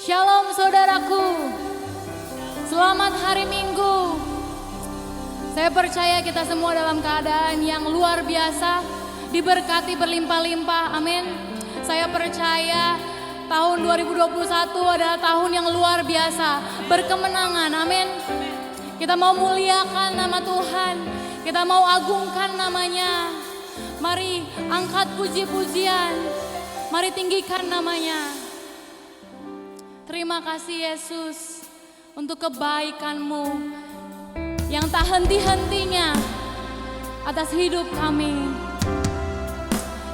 Shalom saudaraku, selamat hari Minggu. Saya percaya kita semua dalam keadaan yang luar biasa, diberkati berlimpah-limpah, amin. Saya percaya tahun 2021 adalah tahun yang luar biasa, berkemenangan, amin. Kita mau muliakan nama Tuhan, kita mau agungkan namanya. Mari angkat puji-pujian, mari tinggikan namanya. Terima kasih Yesus untuk kebaikan-Mu yang tak henti-hentinya atas hidup kami.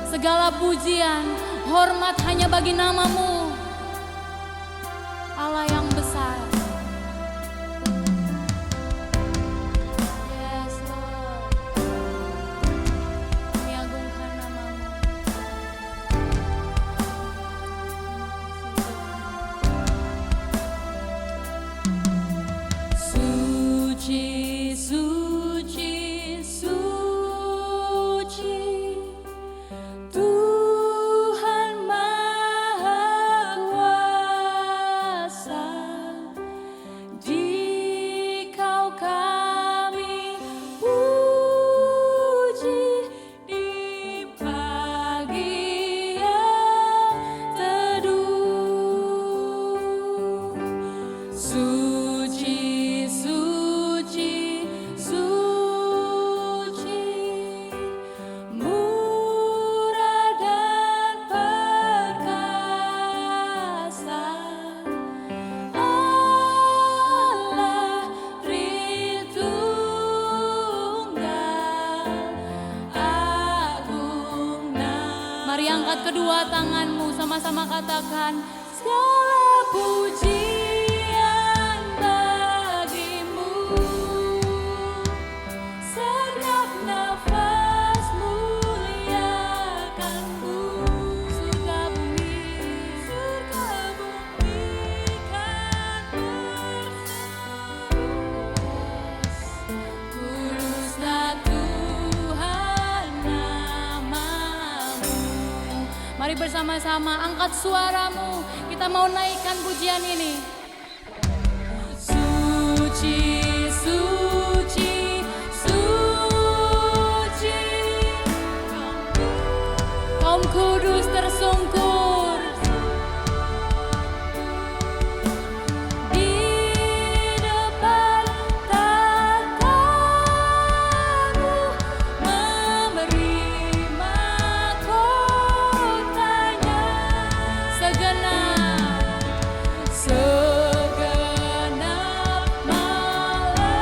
Segala pujian, hormat hanya bagi nama-Mu, Allah yang besar. Yes Lord, kami agungkan nama-Mu. Suci, suci, suci, Tuhan Maha Kuasa. Dikau kami puji di pagi yang teduh. Suci, suci, suci, murah dan perkasa, Allah Tritunggal, agung nama. Mari angkat kedua tanganmu, sama-sama katakan, segala pujian bagimu, setiap nafas muliakanmu. Surga bumi kan berseru, kuduslah Tuhan nama-Mu. Mari bersama-sama angkat suaramu, kita mau naikkan pujian ini. Suci, suci, suci, kaum kudus tersungkur di depan tatamu, memberi mahkotanya. Segenap malaikat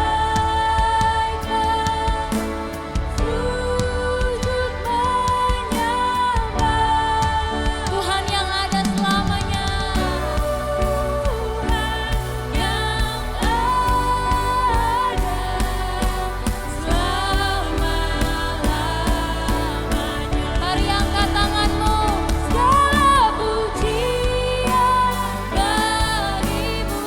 sujud menyembah Tuhan yang ada selamanya. Tuhan yang ada selama-lamanya. Mari angkat tanganmu, segala pujian bagimu,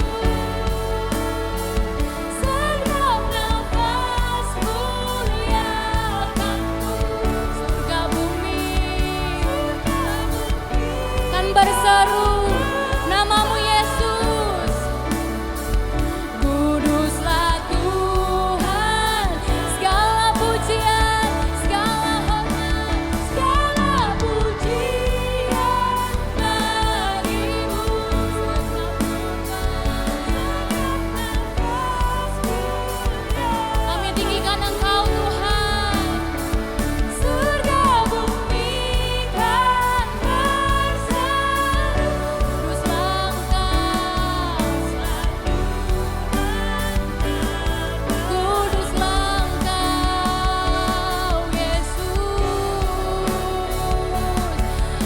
setiap nafas muliakanmu. Surga bumi kan berseru nama-Mu Yesus. Kuduslah Tuhan, segala pujian, segala hormat, segala pujian bagimu. Kami tinggikan Engkau Tuhan. Surga bumi kan berseru, kuduslah Engkau, kuduslah Engkau Yesus.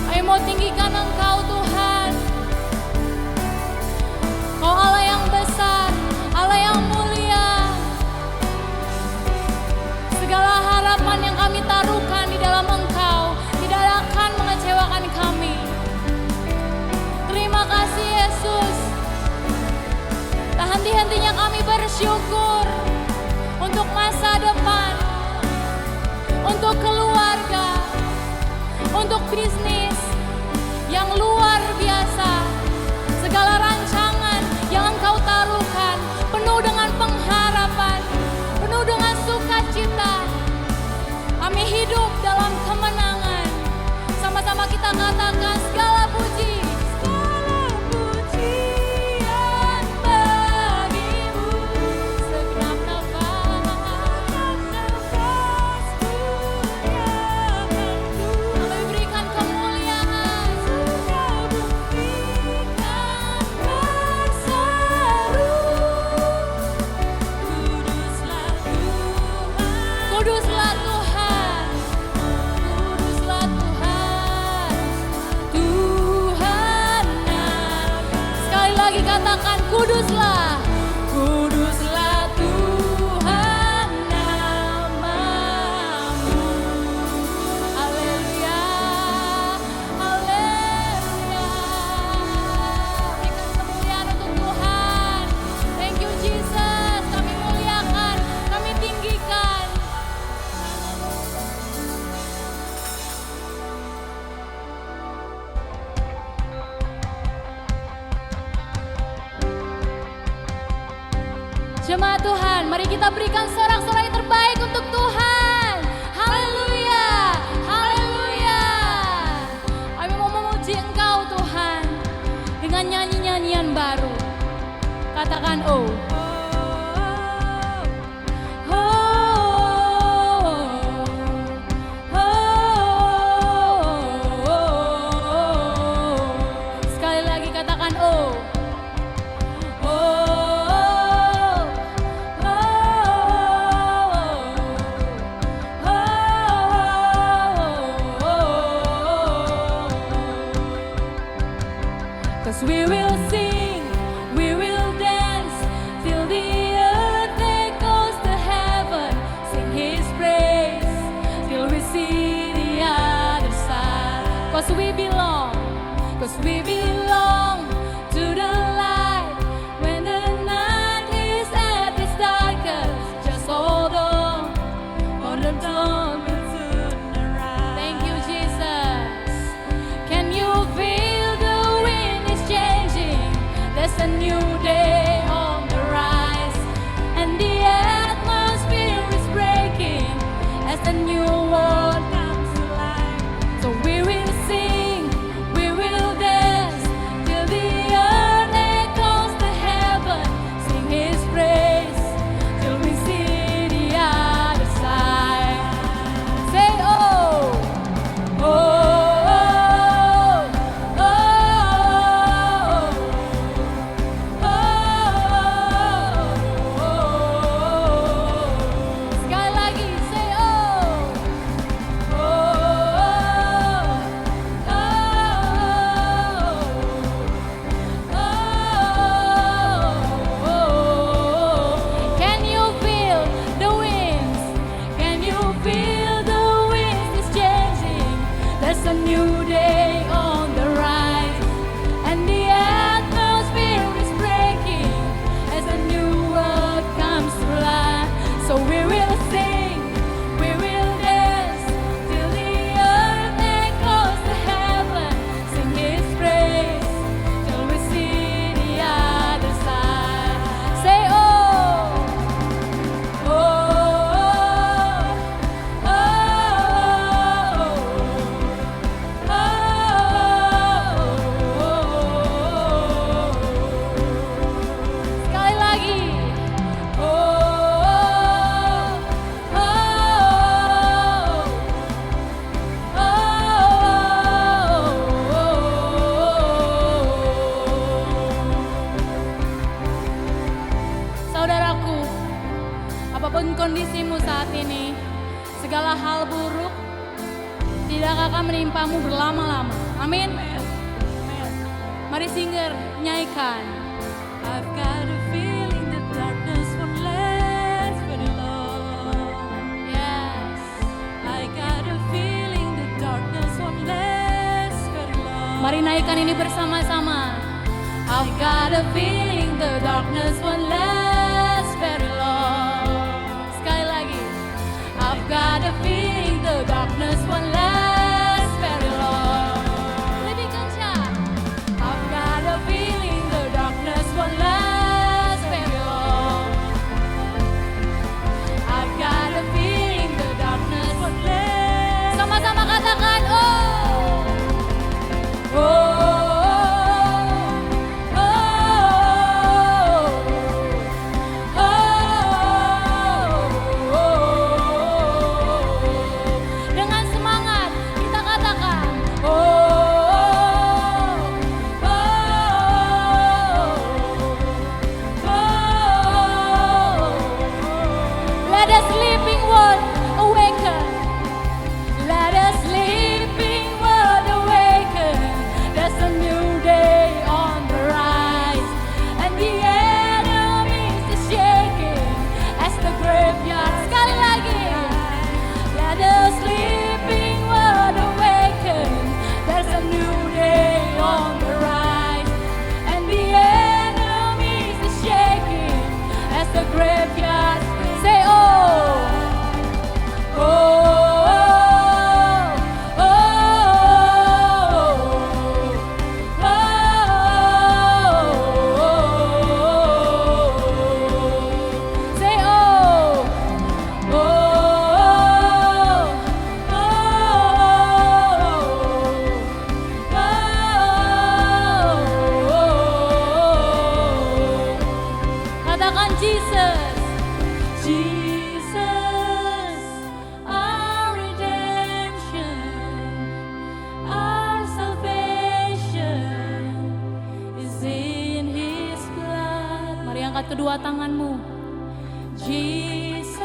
Ayo mau tinggikan Engkau Tuhan. Kau Allah yang besar, Allah yang mulia. Segala harapan yang kami taruhkan di dalam Engkau tidak akan mengecewakan kami. Terima kasih Yesus. Tak henti-hentinya kami bersyukur untuk masa depan, untuk keluarga, untuk bisnis yang luar biasa. Segala rancangan katakan kuduslah, kuduslah Tuhan namamu. Haleluya, haleluya. Berikan kemuliaan untuk Tuhan. Thank you Jesus, kami muliakan, kami tinggikan. Jemaat Tuhan, mari kita berikan sorak-sorai terbaik untuk Tuhan. Haleluya, haleluya. Kami mau memuji Engkau Tuhan dengan nyanyi-nyanyian baru. Katakan oh. Sekali lagi katakan oh. Cause we will sing, we will dance till the earth echoes to heaven. Sing His praise till we see the other side. Cause we belong to the light. When the night is at its darkest, just hold on, for the dawn will soon arise. Thank you, Jesus. Can you feel the wind is changing? There's a new day on the rise, and the atmosphere is breaking as the new world comes to life. So we will sing, we will dance till the earth echoes to heaven. Sing His praise till we see the other side. Say oh, oh, oh, oh, oh, oh. Sekali lagi, say oh, oh, oh, oh. Can you feel the winds? Can you feel the winds is changing? There's a new day on the rise, and the atmosphere is breaking as a new world comes to life. So we will sing, we will dance till the earth echoes to heaven. Sing His praise till we see the other side. Say oh, oh, oh, oh, oh. Sekali lagi. Oh, oh, oh, Saudaraku, apapun kondisimu saat ini, segala hal buruk tidak akan menimpamu berlama-lama. Amin. Mari singer, nyanyikan. I've got a feeling the darkness won't last very long. Yes. I got a feeling the darkness won't last very long. Mari naikkan ini bersama-sama. I've got a feeling the darkness won't last very long. Sekali lagi. I've got a feeling the darkness won't last very long. Lebih kencang. I've got a feeling the darkness won't last very long. I've got a feeling the darkness won't last. Sama-sama katakan oh. Oh. Oh. angkat kedua tanganmu. Jesus,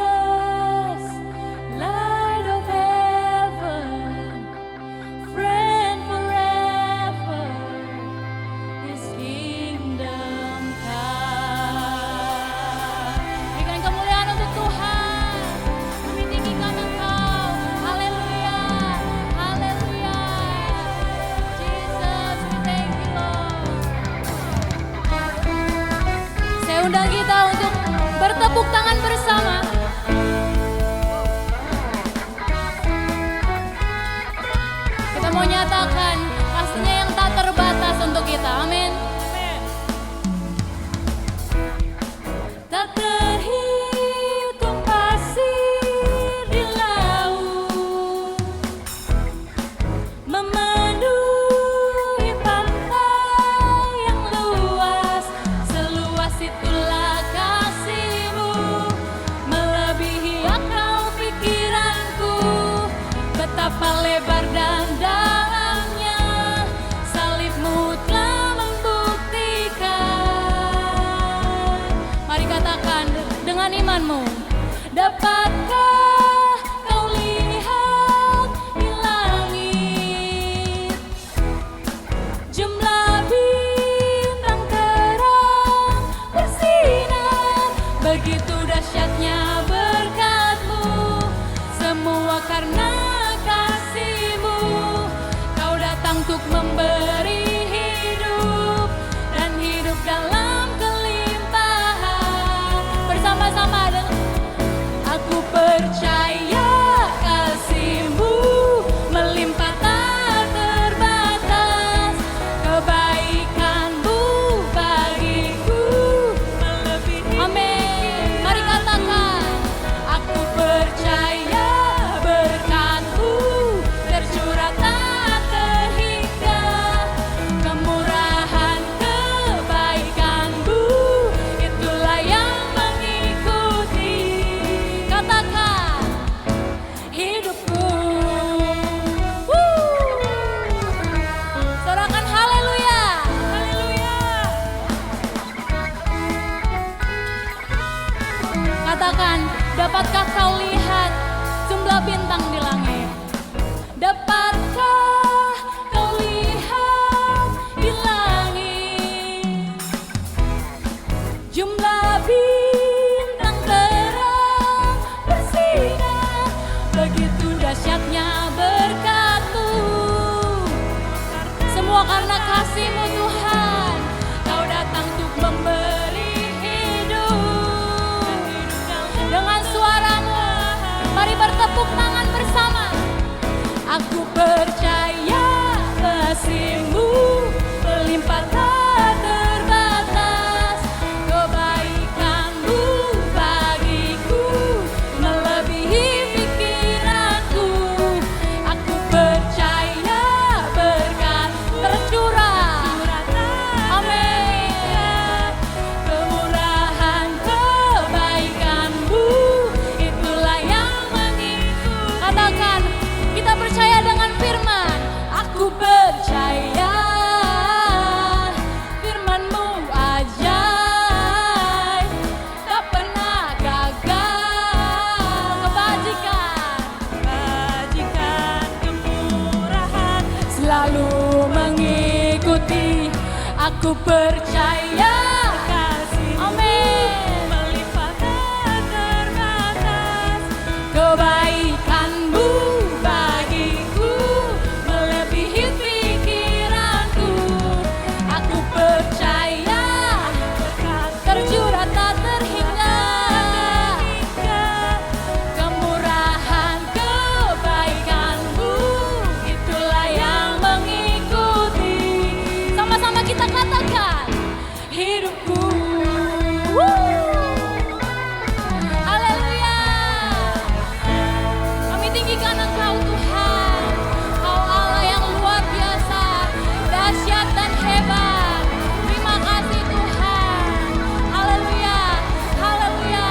light of heaven, friend forever, His kingdom come. Berikan kemuliaan untuk Tuhan. Kami tinggikan Engkau. Haleluya, haleluya. Jesus, we thank you Lord. Saya undang kita untuk bertepuk tangan bersama. Kita mau nyatakan kasih-Nya yang tak terbatas untuk kita. Amin. Tak terhitung pasir di laut, memenuhi pantai yang luas, seluas itulah kasih-Mu, melebihi akal pikiranku, betapa lebar dan dalamnya, salib-Mu telah membuktikan. Mari katakan dengan imanmu. Dapatkah kau lihat di langit jumlah bintang terang bersinar, begitu dahsyatnya berkat-Mu, semua karena kasih-Mu. Kau datang untuk memberi hidup dan hidup dalam kelimpahan. Bersama-sama dengan aku percaya kasih-Mu melimpah tak terbatas, kebaikan-Mu bagiku melebihi. Amin. Mari katakan, aku percaya berkat-Mu tercurah tak terhingga, kemurahan kebaikan-Mu itulah yang mengikuti. Katakan hidupku. Sorakan haleluya. Haleluya. Katakan, dapatkah kau lihat jumlah bintang di langit? Dapatkah kau lihat di langit jumlah bintang terang bersinar, begitu dahsyatnya berkat-Mu, semua karena kasih-Mu Tuhan. Kau datang untuk memberi hidup. Dengan suara-Mu, mari bertepuk tangan bersama. Aku percaya kasih-Mu melimpah tak terbatas, kebaikan-Mu bagiku melebihi pikiranku. Aku percaya berkat tercurah. Amin. Kemurahan kebaikan-Mu itulah yang mengikuti. Katakan, kita percaya dengan firman. Aku percaya firman-Mu ajaib, tak pernah gagal. Kebajikan, kemurahan selalu mengikuti. Aku percaya kasih-Mu melimpah tak terbatas, kebaikan-Mu bagiku melebihi pikiranku. Aku percaya tercurah tak terhingga, kemurahan kebaikan-Mu itulah yang mengikuti. Sama-sama kita katakan, hidupku. Haleluya. Kami tinggikan Engkau Tuhan. Kau Allah yang luar biasa, dahsyat dan hebat. Terima kasih Tuhan. Haleluya. Haleluya.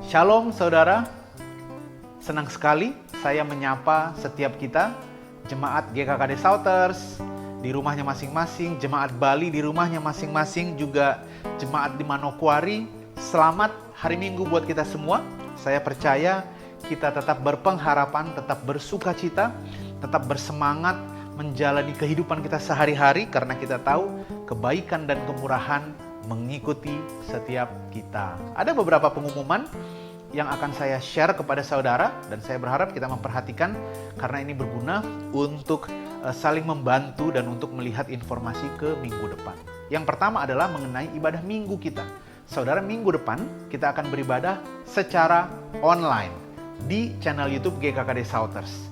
Shalom saudara, senang sekali saya menyapa setiap kita jemaat GKKD Souters di rumahnya masing-masing, jemaat Bali di rumahnya masing-masing, juga jemaat di Manokwari. Selamat hari Minggu buat kita semua. Saya percaya kita tetap berpengharapan, tetap bersuka cita, tetap bersemangat menjalani kehidupan kita sehari-hari karena kita tahu kebaikan dan kemurahan mengikuti setiap kita. Ada beberapa pengumuman yang akan saya share kepada saudara dan saya berharap kita memperhatikan karena ini berguna untuk saling membantu dan untuk melihat informasi ke minggu depan. Yang pertama adalah mengenai ibadah minggu kita. Saudara, minggu depan kita akan beribadah secara online di channel YouTube GKKD Souters.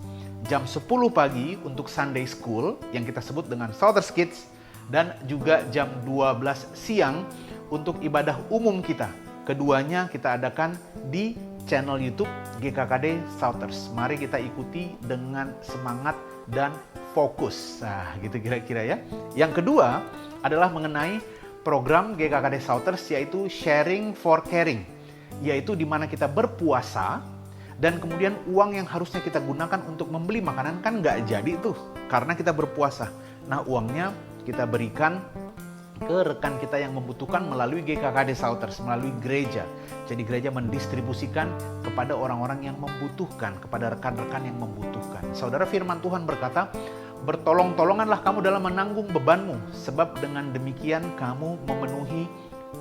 Jam 10 pagi untuk Sunday School yang kita sebut dengan Souters Kids, dan juga jam 12 siang untuk ibadah umum kita. Keduanya kita adakan di channel YouTube GKKD Souters. Mari kita ikuti dengan semangat dan fokus. Nah, gitu kira-kira ya. Yang kedua adalah mengenai program GKKD Souters, yaitu Sharing for Caring, yaitu di mana kita berpuasa dan kemudian uang yang harusnya kita gunakan untuk membeli makanan kan nggak jadi tuh karena kita berpuasa. Nah, uangnya kita berikan ke rekan kita yang membutuhkan melalui GKKD Souters, melalui gereja. Jadi gereja mendistribusikan kepada orang-orang yang membutuhkan, kepada rekan-rekan yang membutuhkan. Saudara, firman Tuhan berkata, bertolong-tolonganlah kamu dalam menanggung bebanmu, sebab dengan demikian kamu memenuhi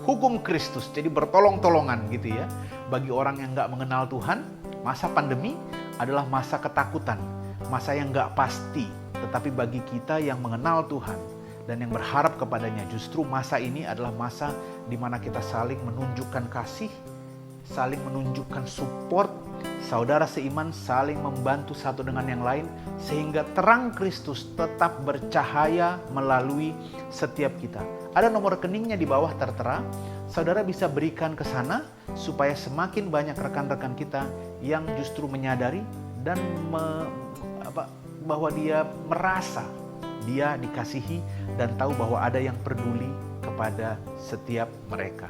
hukum Kristus. Jadi bertolong-tolongan gitu ya. Bagi orang yang nggak mengenal Tuhan, masa pandemi adalah masa ketakutan, masa yang nggak pasti. Tetapi bagi kita yang mengenal Tuhan dan yang berharap kepadanya, justru masa ini adalah masa di mana kita saling menunjukkan kasih, saling menunjukkan support, saudara seiman saling membantu satu dengan yang lain, sehingga terang Kristus tetap bercahaya melalui setiap kita. Ada nomor rekeningnya di bawah tertera, saudara bisa berikan ke sana supaya semakin banyak rekan-rekan kita yang justru menyadari dan bahwa dia merasa dia dikasihi dan tahu bahwa ada yang peduli kepada setiap mereka.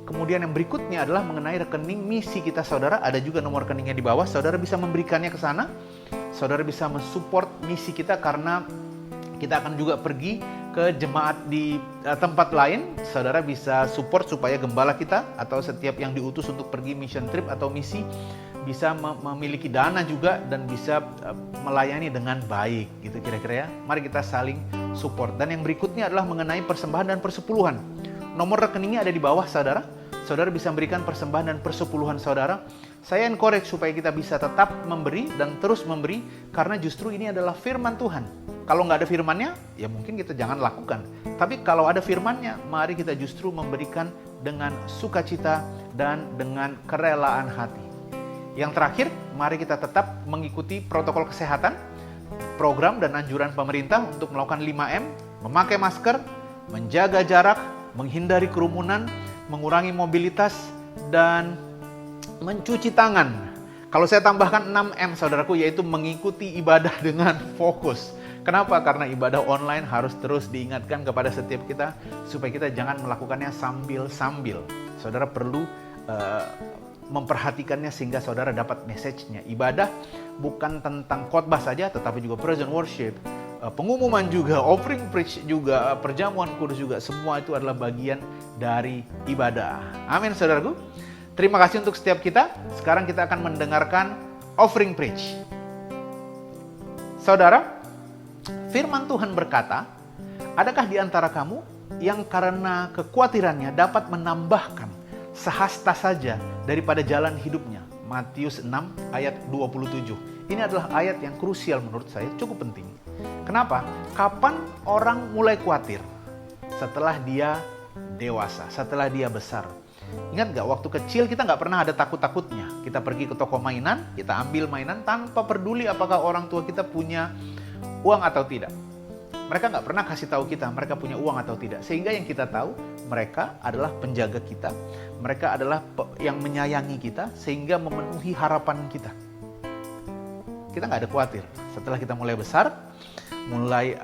Kemudian yang berikutnya adalah mengenai rekening misi kita, saudara. Ada juga nomor rekeningnya di bawah. Saudara bisa memberikannya ke sana. Saudara bisa mensupport misi kita karena kita akan juga pergi ke jemaat di tempat lain. Saudara bisa support supaya gembala kita atau setiap yang diutus untuk pergi mission trip atau misi bisa memiliki dana juga dan bisa melayani dengan baik, gitu kira-kira ya. Mari kita saling support. Dan yang berikutnya adalah mengenai persembahan dan persepuluhan. Nomor rekeningnya ada di bawah, saudara. Saudara bisa memberikan persembahan dan persepuluhan saudara. Saya encourage supaya kita bisa tetap memberi dan terus memberi, karena justru ini adalah firman Tuhan. Kalau nggak ada firmannya, ya mungkin kita jangan lakukan. Tapi kalau ada firmannya, mari kita justru memberikan dengan sukacita dan dengan kerelaan hati. Yang terakhir, mari kita tetap mengikuti protokol kesehatan, program dan anjuran pemerintah untuk melakukan 5M, memakai masker, menjaga jarak, menghindari kerumunan, mengurangi mobilitas, dan mencuci tangan. Kalau saya tambahkan 6M, saudaraku, yaitu mengikuti ibadah dengan fokus. Kenapa? Karena ibadah online harus terus diingatkan kepada setiap kita, supaya kita jangan melakukannya sambil-sambil. Saudara perlu memperhatikannya sehingga saudara dapat message-nya. Ibadah bukan tentang khotbah saja, tetapi juga present worship, pengumuman juga, offering preach juga, perjamuan kudus juga. Semua itu adalah bagian dari ibadah. Amin, saudaraku. Terima kasih untuk setiap kita. Sekarang kita akan mendengarkan offering preach. Saudara, firman Tuhan berkata, adakah di antara kamu yang karena kekhawatirannya dapat menambahkan sehasta saja daripada jalan hidupnya? Matius 6 ayat 27. Ini adalah ayat yang krusial menurut saya, cukup penting. Kenapa? Kapan orang mulai khawatir? Setelah dia dewasa, setelah dia besar. Ingat gak, waktu kecil kita gak pernah ada takut-takutnya. Kita pergi ke toko mainan, kita ambil mainan tanpa peduli apakah orang tua kita punya uang atau tidak. Mereka gak pernah kasih tahu kita mereka punya uang atau tidak. Sehingga yang kita tahu, mereka adalah penjaga kita. Mereka adalah yang menyayangi kita sehingga memenuhi harapan kita. Kita gak ada khawatir. Setelah kita mulai besar, mulai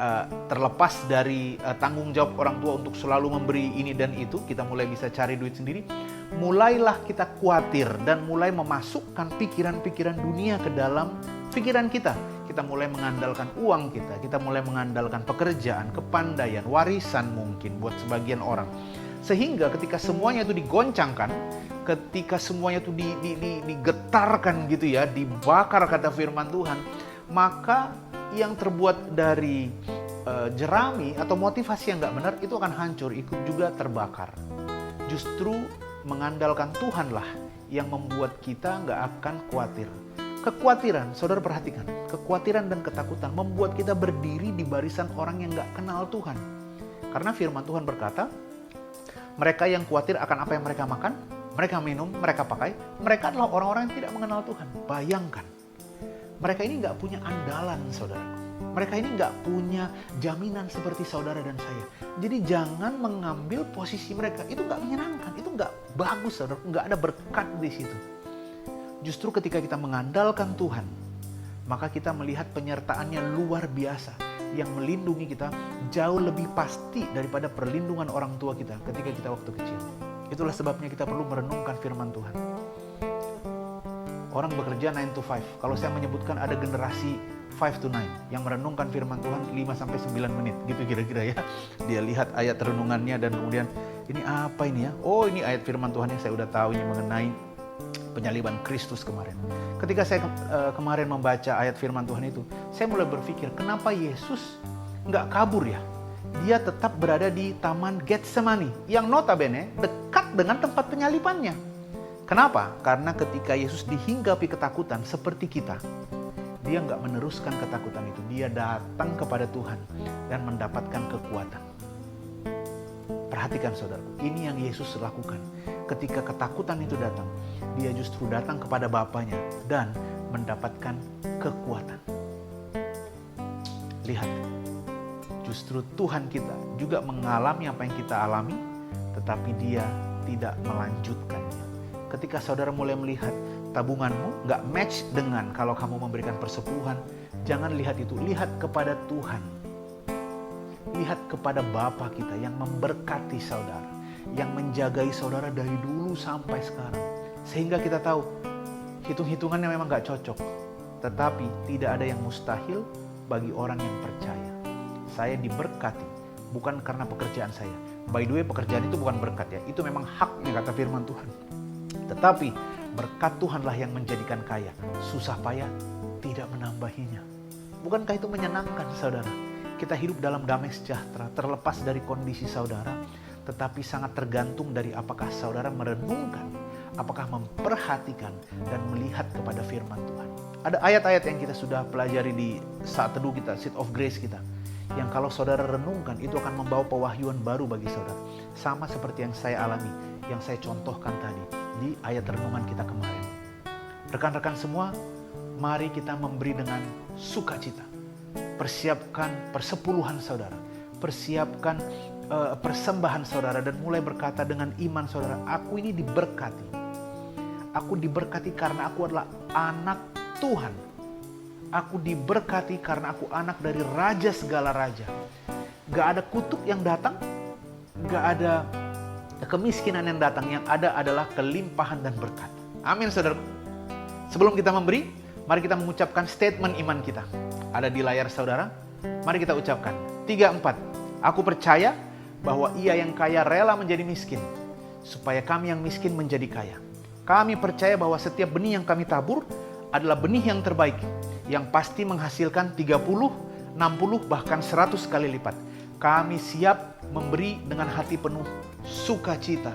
terlepas dari tanggung jawab orang tua untuk selalu memberi ini dan itu, kita mulai bisa cari duit sendiri, mulailah kita khawatir dan mulai memasukkan pikiran-pikiran dunia ke dalam pikiran kita. Kita mulai mengandalkan uang kita mulai mengandalkan pekerjaan, kepandaian, warisan mungkin buat sebagian orang. Sehingga ketika semuanya itu digoncangkan, ketika semuanya itu digetarkan gitu ya, dibakar kata firman Tuhan, maka yang terbuat dari jerami atau motivasi yang nggak benar itu akan hancur, ikut juga terbakar. Justru mengandalkan Tuhanlah yang membuat kita nggak akan khawatir. Kekhawatiran, saudara perhatikan, kekhawatiran dan ketakutan membuat kita berdiri di barisan orang yang nggak kenal Tuhan. Karena firman Tuhan berkata, mereka yang khawatir akan apa yang mereka makan, mereka minum, mereka pakai, mereka adalah orang-orang yang tidak mengenal Tuhan. Bayangkan, mereka ini nggak punya andalan, saudara. Mereka ini nggak punya jaminan seperti saudara dan saya. Jadi jangan mengambil posisi mereka. Itu nggak menyenangkan, itu nggak bagus, saudara. Nggak ada berkat di situ. Justru ketika kita mengandalkan Tuhan, maka kita melihat penyertaannya luar biasa yang melindungi kita jauh lebih pasti daripada perlindungan orang tua kita ketika kita waktu kecil. Itulah sebabnya kita perlu merenungkan firman Tuhan. Orang bekerja 9 to 5. Kalau saya menyebutkan ada generasi 5 to 9 yang merenungkan firman Tuhan 5-9 menit gitu kira-kira ya. Dia lihat ayat renungannya dan kemudian ini apa ini ya? Oh, ini ayat firman Tuhan yang saya udah tahu ini mengenai penyaliban Kristus kemarin. Ketika saya kemarin membaca ayat firman Tuhan itu, saya mulai berpikir, kenapa Yesus nggak kabur ya? Dia tetap berada di Taman Getsemani, yang notabene dekat dengan tempat penyalibannya. Kenapa? Karena ketika Yesus dihinggapi ketakutan seperti kita, dia nggak meneruskan ketakutan itu. Dia datang kepada Tuhan dan mendapatkan kekuatan. Perhatikan saudaraku, ini yang Yesus lakukan. Ketika ketakutan itu datang, dia justru datang kepada Bapanya dan mendapatkan kekuatan. Lihat, justru Tuhan kita juga mengalami apa yang kita alami, tetapi dia tidak melanjutkannya. Ketika saudara mulai melihat tabunganmu nggak match dengan kalau kamu memberikan persepuluhan, jangan lihat itu, lihat kepada Tuhan. Lihat kepada Bapa kita yang memberkati saudara, yang menjagai saudara dari dulu sampai sekarang. Sehingga kita tahu, hitung-hitungannya memang gak cocok. Tetapi tidak ada yang mustahil bagi orang yang percaya. Saya diberkati, bukan karena pekerjaan saya. By the way, pekerjaan itu bukan berkat ya. Itu memang haknya kata firman Tuhan. Tetapi berkat Tuhanlah yang menjadikan kaya. Susah payah tidak menambahinya. Bukankah itu menyenangkan saudara? Kita hidup dalam damai sejahtera, terlepas dari kondisi saudara, tetapi sangat tergantung dari apakah saudara merenungkan, apakah memperhatikan dan melihat kepada firman Tuhan. Ada ayat-ayat yang kita sudah pelajari di saat teduh kita, seat of grace kita, yang kalau saudara renungkan itu akan membawa pewahyuan baru bagi saudara. Sama seperti yang saya alami, yang saya contohkan tadi di ayat renungan kita kemarin. Rekan-rekan semua, mari kita memberi dengan sukacita. Persiapkan persepuluhan saudara, persiapkan persembahan saudara dan mulai berkata dengan iman saudara, aku ini diberkati. Aku diberkati karena aku adalah anak Tuhan. Aku diberkati karena aku anak dari Raja segala raja. Gak ada kutuk yang datang, gak ada kemiskinan yang datang. Yang ada adalah kelimpahan dan berkat. Amin saudara. Sebelum kita memberi, mari kita mengucapkan statement iman kita. Ada di layar saudara. Mari kita ucapkan 3, 4. Aku percaya bahwa Ia yang kaya rela menjadi miskin, supaya kami yang miskin menjadi kaya. Kami percaya bahwa setiap benih yang kami tabur adalah benih yang terbaik, yang pasti menghasilkan 30, 60, bahkan 100 kali lipat. Kami siap memberi dengan hati penuh sukacita.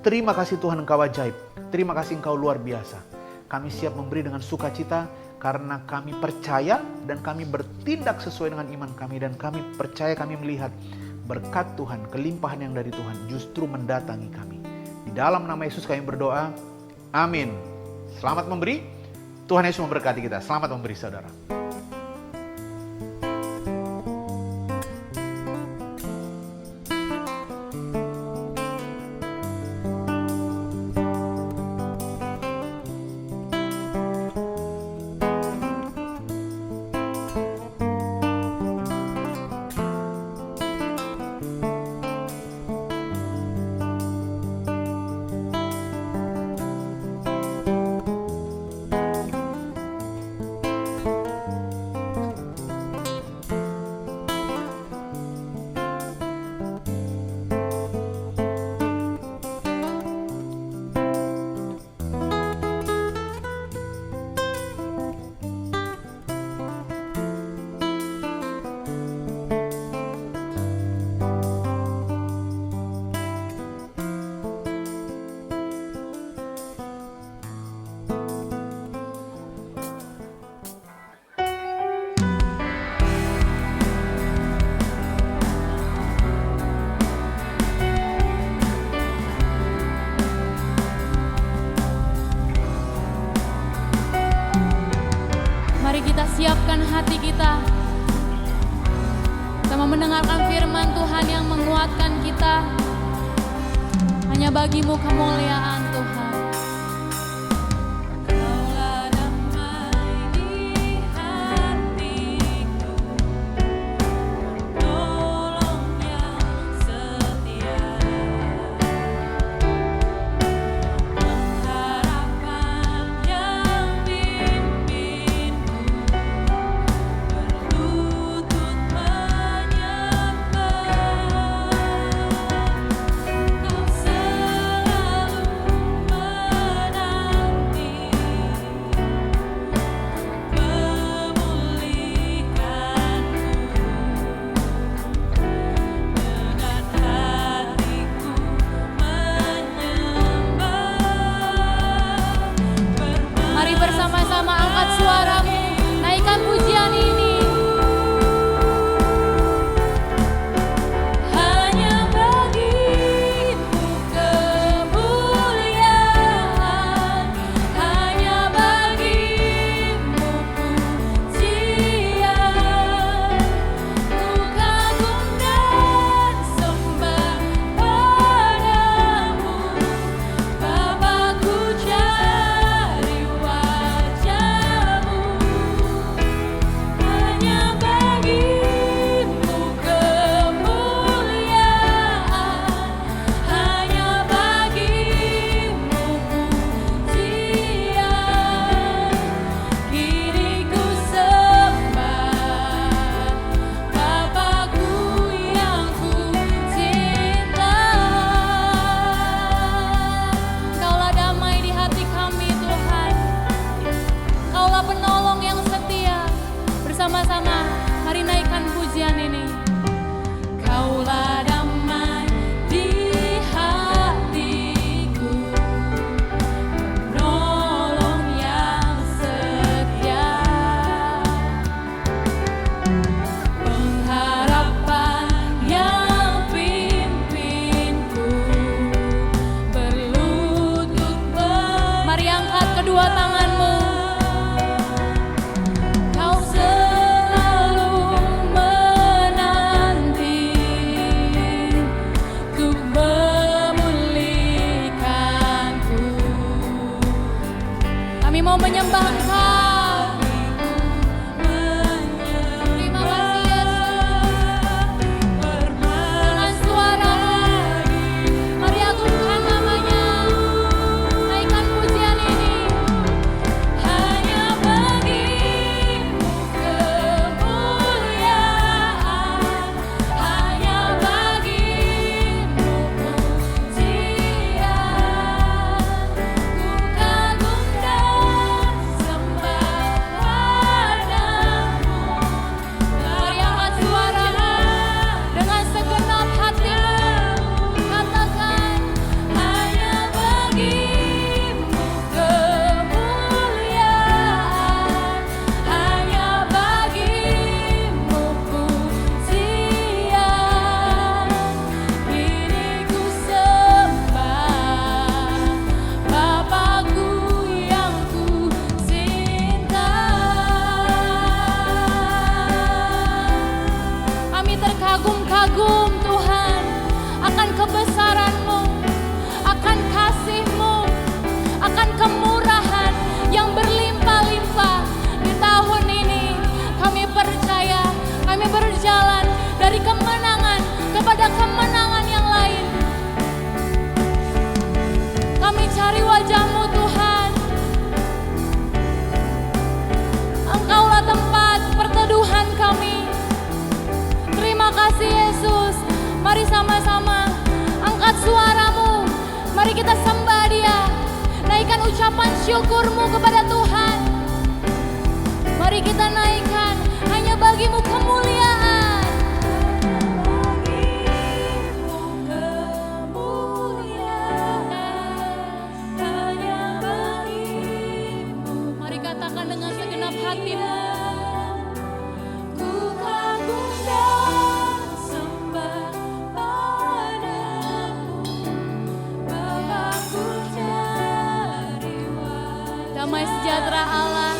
Terima kasih Tuhan, Engkau ajaib. Terima kasih Engkau luar biasa. Kami siap memberi dengan sukacita karena kami percaya dan kami bertindak sesuai dengan iman kami. Dan kami percaya, kami melihat berkat Tuhan, kelimpahan yang dari Tuhan justru mendatangi kami. Di dalam nama Yesus kami berdoa. Amin. Selamat memberi. Tuhan Yesus memberkati kita. Selamat memberi saudara. Mari kita siapkan hati kita. Kita mau mendengarkan firman Tuhan yang menguatkan kita. Hanya bagimu kemuliaan Tuhan. Bersama-sama angkat suaramu, naikkan pujian ini. Hanya bagimu kemuliaan, hanya bagimu pujian. Ku kagum dan sembah padamu, Bapa-Ku cari wajah-Mu. Hanya bagimu kemuliaan, hanya bagimu pujian. Kini ku sembah Bapa-Ku yang ku cinta. Engkaulah damai di hati kami Tuhan. Engkaulah penolong yang setia. Bersama-sama mari naikkan pujian ini. Kaulah damai di hatiku, penolong yang setia, pengharapan yang pimpinku, berlutut mari angkat kedua tanganmu. Kau selalu menanti, ku memulihkanku. Kami mau menyembah Engkau. Terima kasih Yesus. Dengan suaramu, mari agungkan namanya. Naikkan pujian ini. Hanya bagimu kemuliaan, hanya bagimu pujian. Ku kagum dan sembah padamu. Mari angkat suaramu dengan segenap hatimu. Katakan, hanya bagimu kemuliaan, hanya bagimu pujian. Kini ku sembah Bapa-Ku yang ku cinta. Kami terkagum-kagum Tuhan akan kebesaran-Mu, akan kasih-Mu, akan kemurahan yang berlimpah-limpah di tahun ini. Kami percaya kami berjalan dari kemenangan kepada kemenangan yang lain. Kami cari wajah-Mu Tuhan. Engkaulah tempat perteduhan kami. Terima kasih Yesus. Mari sama-sama angkat suaramu. Mari kita sembah Dia. Naikkan ucapan syukur-Mu kepada Tuhan. Mari kita naikkan. Hanya bagimu kemuliaan. Bagimu kemuliaan, hanya bagimu. Mari katakan dengan segenap hatimu. Ku kagum dan sembah padamu, Bapa-Ku cari wajah. Damai sejahtera Allah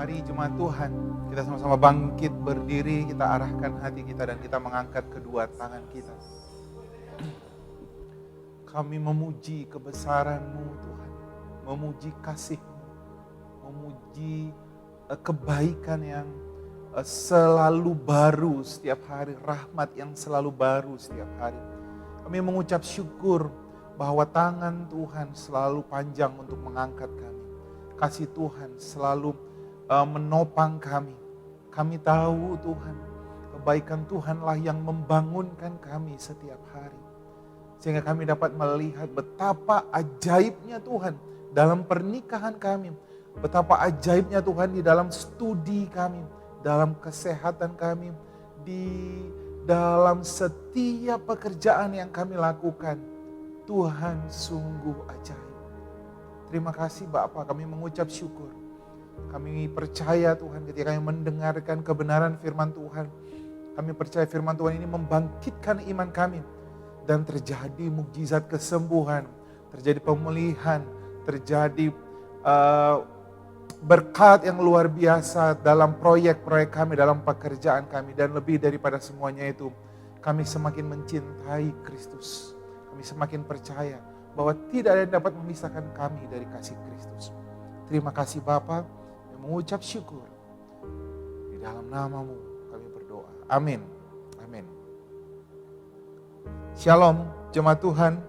Mari jemaat Tuhan, kita sama-sama bangkit berdiri, kita arahkan hati kita dan kita mengangkat kedua tangan kita. Kami memuji kebesaran-Mu Tuhan, memuji kasih-Mu, memuji kebaikan yang selalu baru setiap hari, rahmat yang selalu baru setiap hari. Kami mengucap syukur bahwa tangan Tuhan selalu panjang untuk mengangkat kami. Kasih Tuhan selalu menopang kami. Kami tahu Tuhan, kebaikan Tuhanlah yang membangunkan kami setiap hari. Sehingga kami dapat melihat betapa ajaibnya Tuhan dalam pernikahan kami. Betapa ajaibnya Tuhan di dalam studi kami, dalam kesehatan kami, di dalam setiap pekerjaan yang kami lakukan. Tuhan sungguh ajaib. Terima kasih Bapa, kami mengucap syukur. Kami percaya Tuhan ketika kami mendengarkan kebenaran firman Tuhan. Kami percaya firman Tuhan ini membangkitkan iman kami. Dan terjadi mukjizat kesembuhan, terjadi pemulihan, terjadi berkat yang luar biasa dalam proyek-proyek kami, dalam pekerjaan kami. Dan lebih daripada semuanya itu, kami semakin mencintai Kristus. Kami semakin percaya bahwa tidak ada yang dapat memisahkan kami dari kasih Kristus. Terima kasih Bapa, kami mengucap syukur. Di dalam nama-Mu kami berdoa. Amin. Amin. Shalom, jemaat Tuhan.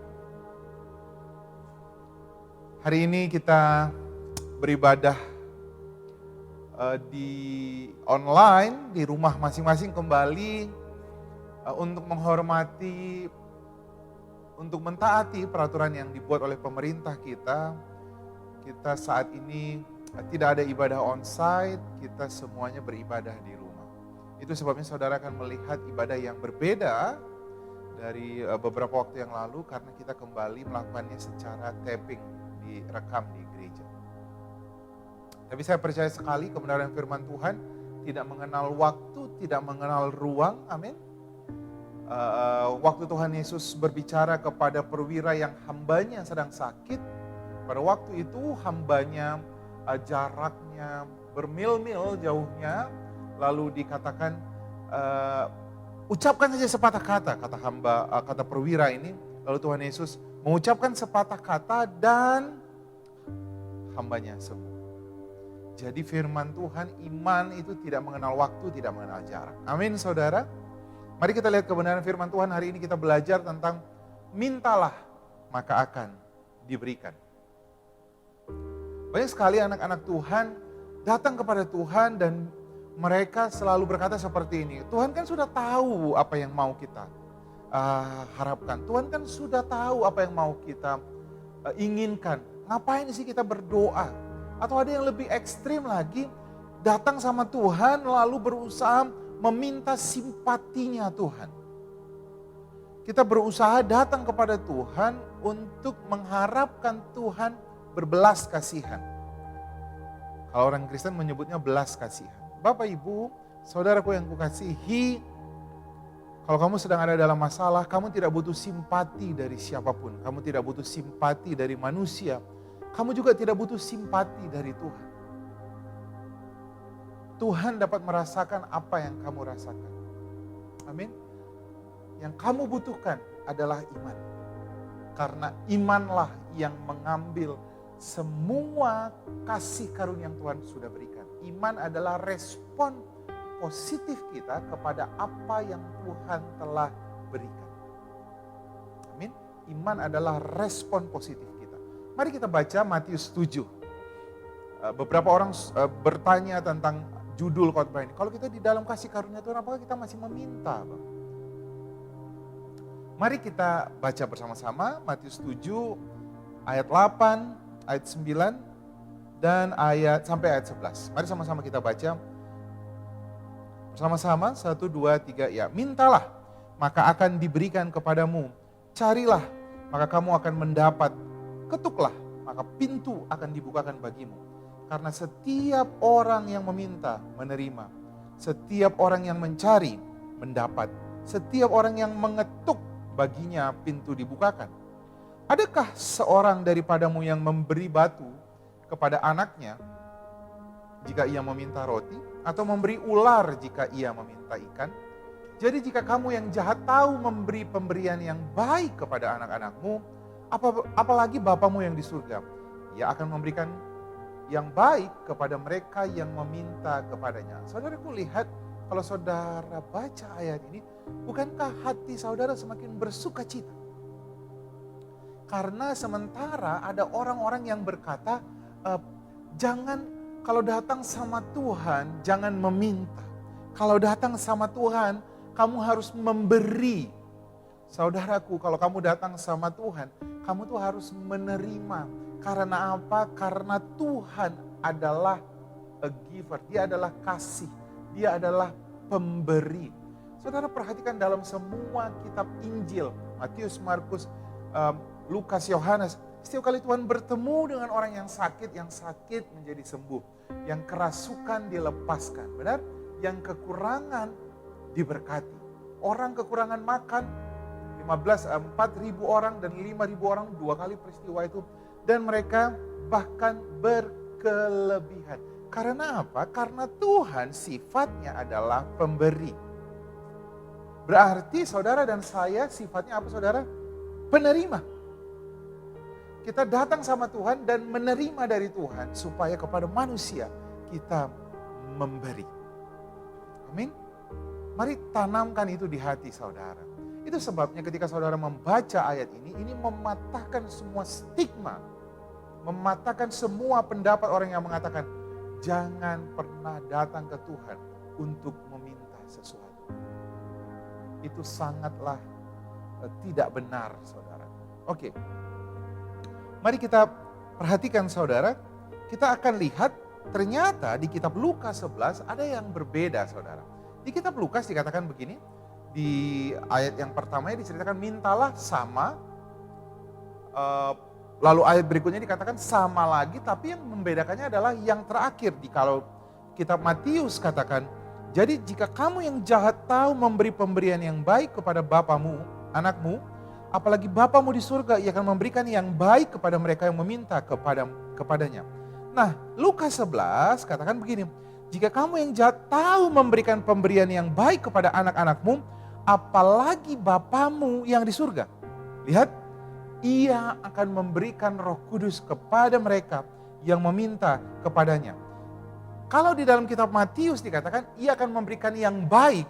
Hari ini kita beribadah di online, di rumah masing-masing kembali untuk menghormati, untuk mentaati peraturan yang dibuat oleh pemerintah kita. Kita saat ini tidak ada ibadah onsite, kita semuanya beribadah di rumah. Itu sebabnya saudara akan melihat ibadah yang berbeda dari beberapa waktu yang lalu karena kita kembali melakukannya secara taping, direkam di gereja. Tapi saya percaya sekali kebenaran firman Tuhan tidak mengenal waktu, tidak mengenal ruang, amin. Waktu Tuhan Yesus berbicara kepada perwira yang hambanya sedang sakit, pada waktu itu hambanya jaraknya bermil-mil jauhnya, lalu dikatakan ucapkan saja sepatah kata, kata hamba, kata perwira ini. Lalu Tuhan Yesus mengucapkan sepatah kata dan hambanya sembuh. Jadi firman Tuhan, iman itu tidak mengenal waktu, tidak mengenal jarak. Amin saudara. Mari kita lihat kebenaran firman Tuhan. Hari ini kita belajar tentang mintalah maka akan diberikan. Banyak sekali anak-anak Tuhan datang kepada Tuhan dan mereka selalu berkata seperti ini, Tuhan kan sudah tahu apa yang mau kita harapkan. Tuhan kan sudah tahu apa yang mau kita inginkan. Ngapain sih kita berdoa? Atau ada yang lebih ekstrim lagi, datang sama Tuhan lalu berusaha meminta simpatinya Tuhan. Kita berusaha datang kepada Tuhan untuk mengharapkan Tuhan berbelas kasihan. Kalau orang Kristen menyebutnya belas kasihan. Bapak, Ibu, saudaraku yang kukasihi, kalau kamu sedang ada dalam masalah, kamu tidak butuh simpati dari siapapun. Kamu tidak butuh simpati dari manusia. Kamu juga tidak butuh simpati dari Tuhan. Tuhan dapat merasakan apa yang kamu rasakan. Amin. Yang kamu butuhkan adalah iman. Karena imanlah yang mengambil semua kasih karunia yang Tuhan sudah berikan. Iman adalah respon positif kita kepada apa yang Tuhan telah berikan. Amin. Iman adalah respon positif kita. Mari kita baca Matius 7. Beberapa orang bertanya tentang judul khotbah ini. Kalau kita di dalam kasih karunia Tuhan, apakah kita masih meminta, Bang? Mari kita baca bersama-sama Matius 7 ayat 8, ayat 9 dan sampai ayat 11. Mari sama-sama kita baca. Bersama-sama 1, 2, 3 ya. Mintalah maka akan diberikan kepadamu. Carilah maka kamu akan mendapat. Ketuklah maka pintu akan dibukakan bagimu. Karena setiap orang yang meminta menerima. Setiap orang yang mencari mendapat. Setiap orang yang mengetuk baginya pintu dibukakan. Adakah seorang daripadamu yang memberi batu kepada anaknya jika ia meminta roti, atau memberi ular jika ia meminta ikan? Jadi jika kamu yang jahat tahu memberi pemberian yang baik kepada anak-anakmu, apalagi Bapamu yang di surga, ia akan memberikan yang baik kepada mereka yang meminta kepadanya. Saudaraku, lihat kalau saudara baca ayat ini, bukankah hati saudara semakin bersuka cita? Karena sementara ada orang-orang yang berkata, jangan kalau datang sama Tuhan, jangan meminta. Kalau datang sama Tuhan, kamu harus memberi. Saudaraku, kalau kamu datang sama Tuhan, kamu tuh harus menerima. Karena apa? Karena Tuhan adalah a giver, dia adalah kasih, dia adalah pemberi. Saudara perhatikan dalam semua kitab Injil, Matius, Markus, Lukas, Yohanes, setiap kali Tuhan bertemu dengan orang yang sakit menjadi sembuh, yang kerasukan dilepaskan, benar? Yang kekurangan diberkati. Orang kekurangan makan, 4.000 orang dan 5.000 orang, 2 kali peristiwa itu. Dan mereka bahkan berkelebihan. Karena apa? Karena Tuhan sifatnya adalah pemberi. Berarti saudara dan saya sifatnya apa saudara? Penerima. Kita datang sama Tuhan dan menerima dari Tuhan supaya kepada manusia kita memberi. Amin. Mari tanamkan itu di hati saudara. Itu sebabnya ketika saudara membaca ayat ini mematahkan semua stigma. Mematahkan semua pendapat orang yang mengatakan, jangan pernah datang ke Tuhan untuk meminta sesuatu. Itu sangatlah tidak benar saudara. Oke. Mari kita perhatikan saudara, kita akan lihat ternyata di kitab Lukas 11 ada yang berbeda saudara. Di kitab Lukas dikatakan begini, di ayat yang pertamanya diceritakan mintalah sama, lalu ayat berikutnya dikatakan sama lagi, tapi yang membedakannya adalah yang terakhir. Kalau kitab Matius katakan, jadi jika kamu yang jahat tahu memberi pemberian yang baik kepada bapamu, anakmu, apalagi Bapamu di surga, ia akan memberikan yang baik kepada mereka yang meminta kepadanya. Nah, Lukas 11 katakan begini, jika kamu yang jahat tahu memberikan pemberian yang baik kepada anak-anakmu, apalagi Bapamu yang di surga. Lihat, ia akan memberikan Roh Kudus kepada mereka yang meminta kepadanya. Kalau di dalam kitab Matius dikatakan, ia akan memberikan yang baik.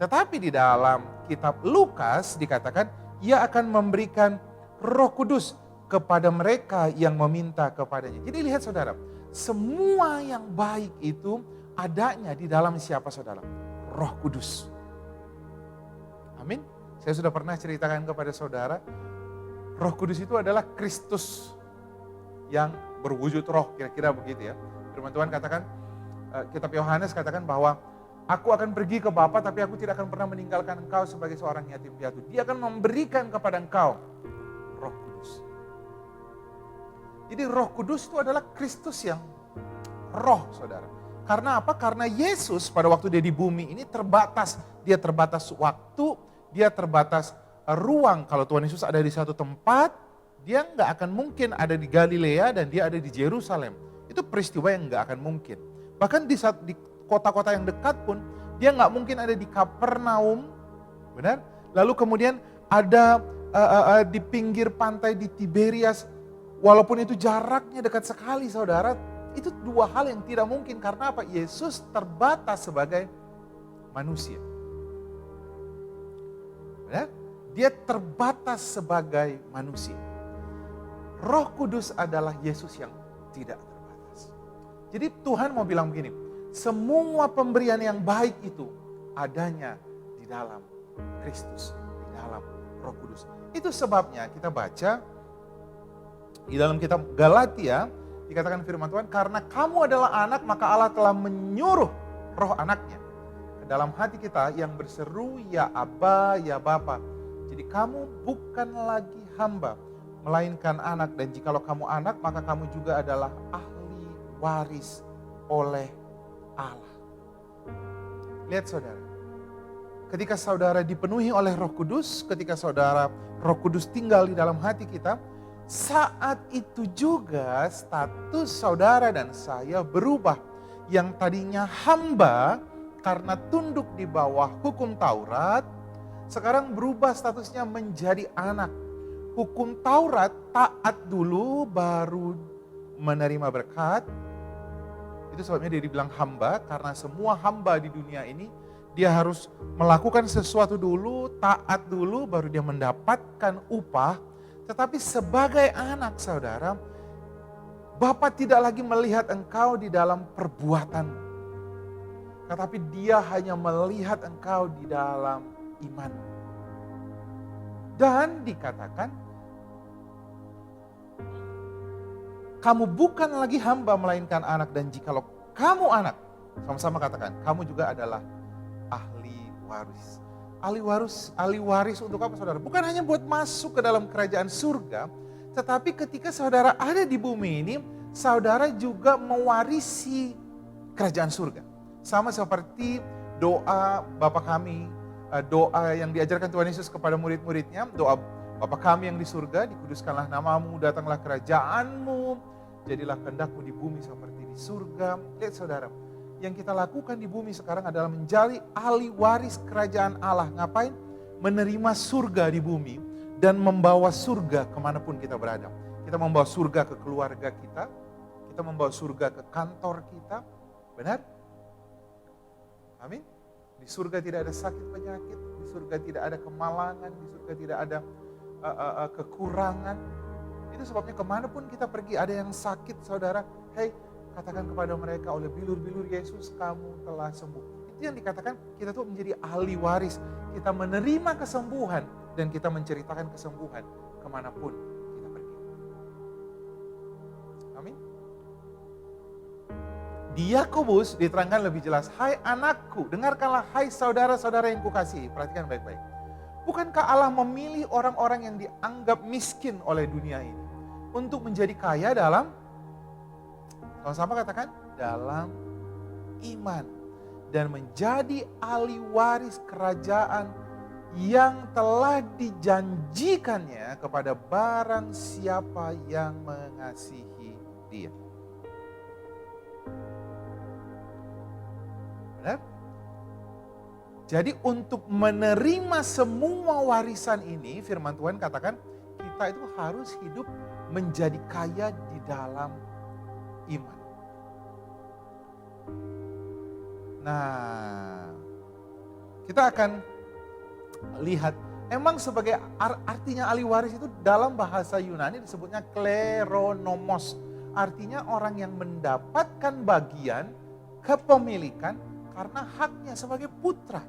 Tetapi di dalam kitab Lukas dikatakan, ia akan memberikan Roh Kudus kepada mereka yang meminta kepadanya. Jadi lihat saudara, semua yang baik itu adanya di dalam siapa saudara? Roh Kudus. Amin. Saya sudah pernah ceritakan kepada saudara, Roh Kudus itu adalah Kristus yang berwujud roh, kira-kira begitu ya. Firman Tuhan katakan, kitab Yohanes katakan bahwa aku akan pergi ke Bapa, tapi aku tidak akan pernah meninggalkan engkau sebagai seorang yatim piatu. Dia akan memberikan kepada engkau Roh Kudus. Jadi Roh Kudus itu adalah Kristus yang roh, saudara. Karena apa? Karena Yesus pada waktu dia di bumi ini terbatas. Dia terbatas waktu, dia terbatas ruang. Kalau Tuhan Yesus ada di satu tempat, dia nggak akan mungkin ada di Galilea dan dia ada di Yerusalem. Itu peristiwa yang nggak akan mungkin. Bahkan di kota-kota yang dekat pun, dia nggak mungkin ada di Kapernaum, benar? Lalu kemudian ada di pinggir pantai di Tiberias, walaupun itu jaraknya dekat sekali saudara, itu dua hal yang tidak mungkin. Karena apa? Yesus terbatas sebagai manusia. Benar? Dia terbatas sebagai manusia. Roh Kudus adalah Yesus yang tidak terbatas. Jadi Tuhan mau bilang begini, semua pemberian yang baik itu adanya di dalam Kristus, di dalam Roh Kudus. Itu sebabnya kita baca di dalam kitab Galatia, dikatakan firman Tuhan, karena kamu adalah anak, maka Allah telah menyuruh roh anaknya ke dalam hati kita yang berseru, ya Aba, ya Bapa. Jadi kamu bukan lagi hamba, melainkan anak. Dan jikalau kamu anak, maka kamu juga adalah ahli waris oleh Allah. Lihat saudara, ketika saudara dipenuhi oleh Roh Kudus, ketika saudara Roh Kudus tinggal di dalam hati kita, saat itu juga status saudara dan saya berubah. yang tadinya hamba karena tunduk di bawah hukum Taurat, sekarang berubah statusnya menjadi anak. Hukum Taurat taat dulu baru menerima berkat. Itu sebabnya dia dibilang hamba, karena semua hamba di dunia ini dia harus melakukan sesuatu dulu, taat dulu, baru dia mendapatkan upah. Tetapi sebagai anak saudara, Bapa tidak lagi melihat engkau di dalam perbuatanmu. Tetapi dia hanya melihat engkau di dalam iman. Dan dikatakan, kamu bukan lagi hamba melainkan anak, dan jikalau kamu anak, sama-sama katakan, kamu juga adalah ahli waris. Ahli waris untuk apa saudara? Bukan hanya buat masuk ke dalam kerajaan surga, tetapi ketika saudara ada di bumi ini, saudara juga mewarisi kerajaan surga. Sama seperti doa Bapa kami, doa yang diajarkan Tuhan Yesus kepada murid-muridnya, doa Bapa kami yang di surga, dikuduskanlah namamu, datanglah kerajaanmu, jadilah kehendakmu di bumi seperti di surga. Lihat saudara, yang kita lakukan di bumi sekarang adalah menjadi ahli waris kerajaan Allah. Ngapain? Menerima surga di bumi dan membawa surga kemanapun kita berada. Kita membawa surga ke keluarga kita membawa surga ke kantor kita. Benar? Amin. Di surga tidak ada sakit penyakit, di surga tidak ada kemalangan, di surga tidak ada kekurangan. Itu sebabnya kemanapun kita pergi, ada yang sakit saudara, hey, katakan kepada mereka, oleh bilur-bilur Yesus kamu telah sembuh. Itu yang dikatakan kita tuh menjadi ahli waris. Kita menerima kesembuhan dan kita menceritakan kesembuhan kemanapun kita pergi. Amin. Di Yakobus diterangkan lebih jelas, hai anakku, dengarkanlah hai saudara-saudara yang kukasihi. Perhatikan baik-baik. Bukankah Allah memilih orang-orang yang dianggap miskin oleh dunia ini untuk menjadi kaya dalam, sama-sama katakan, dalam iman. Dan menjadi ahli waris kerajaan yang telah dijanjikannya kepada barang siapa yang mengasihi dia. Benar? Jadi untuk menerima semua warisan ini, firman Tuhan katakan, kita itu harus hidup menjadi kaya di dalam iman. Nah, kita akan lihat, emang sebagai artinya ahli waris itu dalam bahasa Yunani disebutnya kleronomos. Artinya orang yang mendapatkan bagian kepemilikan karena haknya sebagai putra.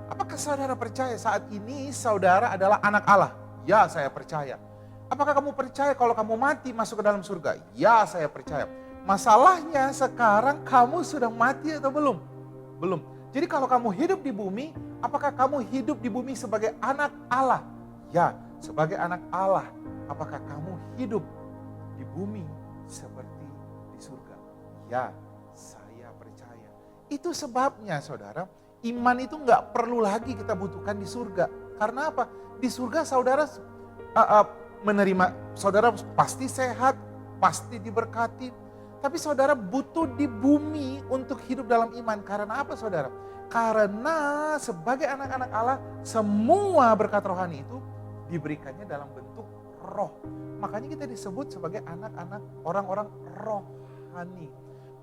Apakah saudara percaya saat ini saudara adalah anak Allah? Ya, saya percaya. Apakah kamu percaya kalau kamu mati masuk ke dalam surga? Ya, saya percaya. Masalahnya sekarang kamu sudah mati atau belum? Belum. Jadi kalau kamu hidup di bumi, apakah kamu hidup di bumi sebagai anak Allah? Ya, sebagai anak Allah. Apakah kamu hidup di bumi seperti di surga? Ya, saya percaya. Itu sebabnya saudara, iman itu gak perlu lagi kita butuhkan di surga. Karena apa? Di surga saudara menerima, saudara pasti sehat, pasti diberkati. Tapi saudara butuh di bumi untuk hidup dalam iman. Karena apa saudara? Karena sebagai anak-anak Allah, semua berkat rohani itu diberikannya dalam bentuk roh. Makanya kita disebut sebagai anak-anak orang-orang rohani.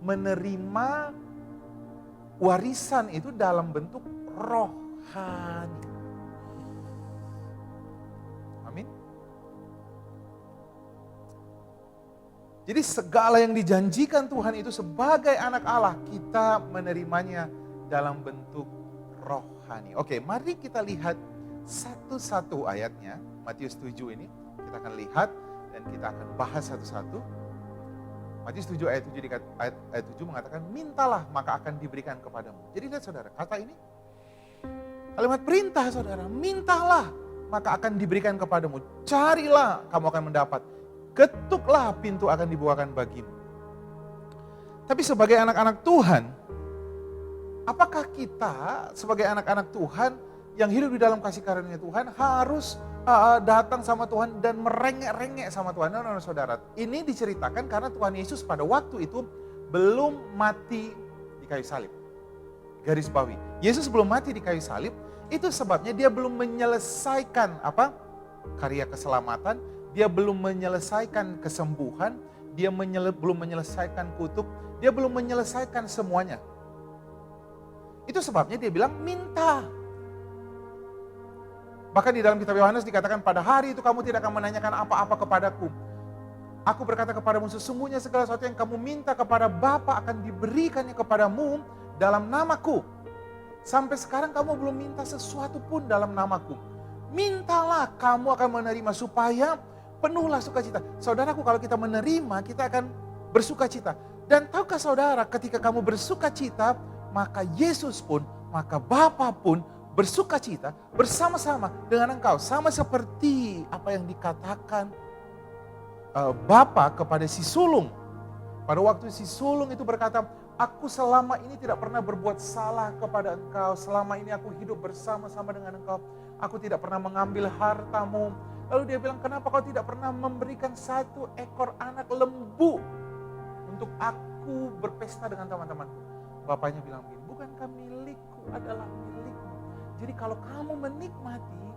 Menerima warisan itu dalam bentuk rohani. Amin. Jadi segala yang dijanjikan Tuhan itu sebagai anak Allah, kita menerimanya dalam bentuk rohani. Oke, mari kita lihat satu-satu ayatnya. Matius 7 ini kita akan lihat dan kita akan bahas satu-satu. Matius 7 ayat 7 ayat 7 mengatakan, mintalah maka akan diberikan kepadamu. Jadi lihat saudara, kata ini kalimat perintah saudara, mintalah maka akan diberikan kepadamu. Carilah kamu akan mendapat. Ketuklah pintu akan dibukakan bagimu. Tapi sebagai anak-anak Tuhan, apakah kita sebagai anak-anak Tuhan yang hidup di dalam kasih karunia Tuhan harus datang sama Tuhan dan merengek-rengek sama Tuhan. No, saudara. Ini diceritakan karena Tuhan Yesus pada waktu itu belum mati di kayu salib. Garis bawahi. Yesus belum mati di kayu salib, itu sebabnya dia belum menyelesaikan karya keselamatan, dia belum menyelesaikan kesembuhan, dia belum menyelesaikan kutuk, dia belum menyelesaikan semuanya. Itu sebabnya dia bilang minta. Bahkan di dalam kitab Yohanes dikatakan pada hari itu kamu tidak akan menanyakan apa-apa kepadaku. Aku berkata kepadamu sesungguhnya segala sesuatu yang kamu minta kepada Bapa akan diberikannya kepadamu dalam namaku. Sampai sekarang kamu belum minta sesuatu pun dalam namaku. Mintalah kamu akan menerima supaya penuhlah sukacita. Saudaraku, kalau kita menerima kita akan bersukacita. Dan tahukah saudara ketika kamu bersukacita maka Yesus pun, maka Bapa pun bersukacita bersama-sama dengan engkau. Sama seperti apa yang dikatakan Bapa kepada si sulung. Pada waktu si sulung itu berkata, aku selama ini tidak pernah berbuat salah kepada engkau. Selama ini aku hidup bersama-sama dengan engkau. Aku tidak pernah mengambil hartamu. Lalu dia bilang, kenapa kau tidak pernah memberikan satu ekor anak lembu untuk aku berpesta dengan teman-temanku? Bapaknya bilang begini, bukankah milikku adalah milikmu? Jadi kalau kamu menikmati,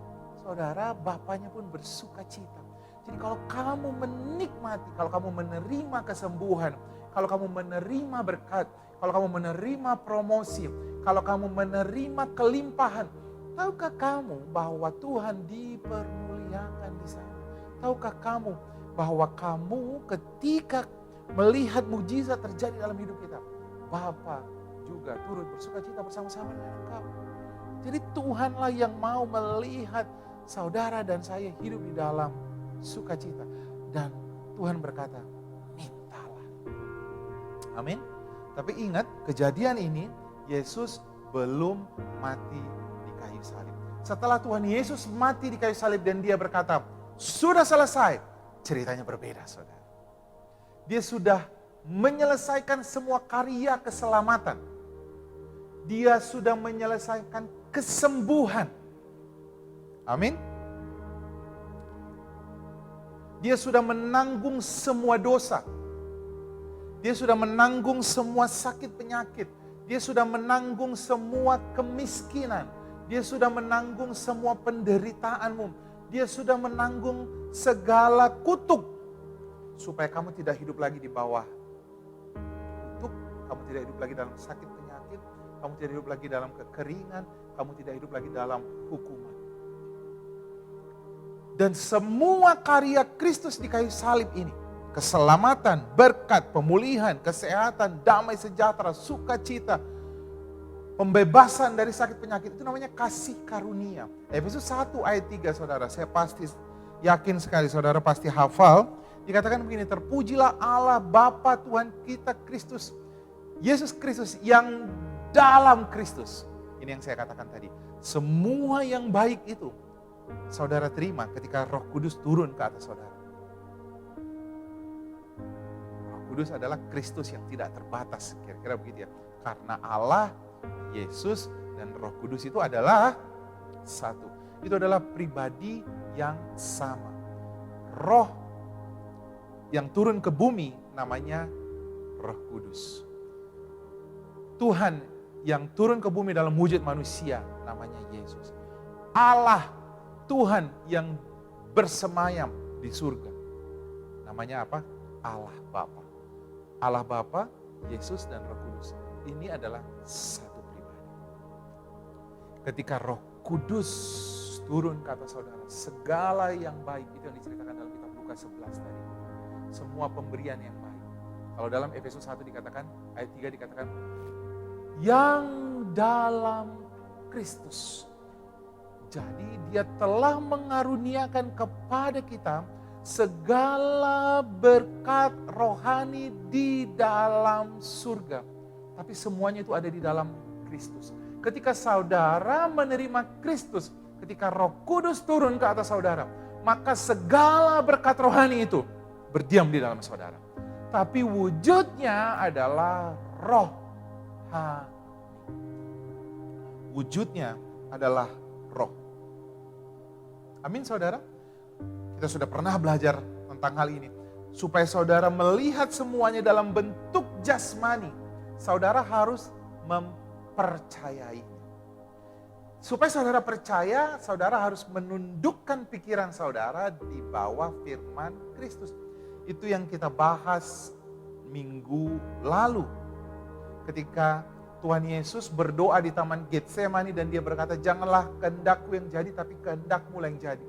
saudara, Bapaknya pun bersuka cita. Jadi kalau kamu menikmati, kalau kamu menerima kesembuhan, kalau kamu menerima berkat, kalau kamu menerima promosi, kalau kamu menerima kelimpahan, tahukah kamu bahwa Tuhan dipermuliakan di sana? Tahukah kamu bahwa kamu ketika melihat mujizat terjadi dalam hidup kita, Bapa juga turut bersuka cita bersama-sama dengan engkau. Jadi Tuhanlah yang mau melihat saudara dan saya hidup di dalam sukacita. Dan Tuhan berkata, mintalah. Amin. Tapi ingat, kejadian ini Yesus belum mati di kayu salib. Setelah Tuhan Yesus mati di kayu salib dan dia berkata, sudah selesai. Ceritanya berbeda, saudara. Dia sudah menyelesaikan semua karya keselamatan. Dia sudah menyelesaikan kesembuhan. Amin. Dia sudah menanggung semua dosa. Dia sudah menanggung semua sakit penyakit. Dia sudah menanggung semua kemiskinan. Dia sudah menanggung semua penderitaanmu. Dia sudah menanggung segala kutuk. Supaya kamu tidak hidup lagi di bawah kutuk. Kamu tidak hidup lagi dalam sakit penyakit. Kamu tidak hidup lagi dalam kekeringan. Kamu tidak hidup lagi dalam hukuman. Dan semua karya Kristus di kayu salib ini, keselamatan, berkat, pemulihan, kesehatan, damai sejahtera, sukacita, pembebasan dari sakit penyakit, itu namanya kasih karunia. Efesus 1 ayat 3, saudara, saya pasti yakin sekali saudara pasti hafal. Dikatakan begini, terpujilah Allah Bapa Tuhan kita Kristus, Yesus Kristus yang dalam Kristus. Ini yang saya katakan tadi, semua yang baik itu saudara terima ketika Roh Kudus turun ke atas saudara. Roh Kudus adalah Kristus yang tidak terbatas, kira-kira begitu ya. Karena Allah, Yesus, dan Roh Kudus itu adalah satu. Itu adalah pribadi yang sama. Roh yang turun ke bumi namanya Roh Kudus. Tuhan yang turun ke bumi dalam wujud manusia namanya Yesus. Allah Tuhan yang bersemayam di surga. Namanya apa? Allah Bapa. Allah Bapa, Yesus dan Roh Kudus. Ini adalah satu pribadi. Ketika Roh Kudus turun ke atas saudara, segala yang baik itu yang diceritakan dalam kitab Lukas 11 tadi. Semua pemberian yang baik. Kalau dalam Efesus 1 dikatakan, ayat 3 dikatakan, yang dalam Kristus. Jadi dia telah mengaruniakan kepada kita segala berkat rohani di dalam surga. Tapi semuanya itu ada di dalam Kristus. Ketika saudara menerima Kristus, ketika Roh Kudus turun ke atas saudara, maka segala berkat rohani itu berdiam di dalam saudara. Tapi wujudnya adalah rohani. Wujudnya adalah roh. Amin saudara? Kita sudah pernah belajar tentang hal ini. Supaya saudara melihat semuanya dalam bentuk jasmani, saudara harus mempercayainya. Supaya saudara percaya, saudara harus menundukkan pikiran saudara di bawah firman Kristus. Itu yang kita bahas minggu lalu. Ketika Tuhan Yesus berdoa di Taman Getsemani dan dia berkata, janganlah kehendakku yang jadi, tapi kehendakmu yang jadi.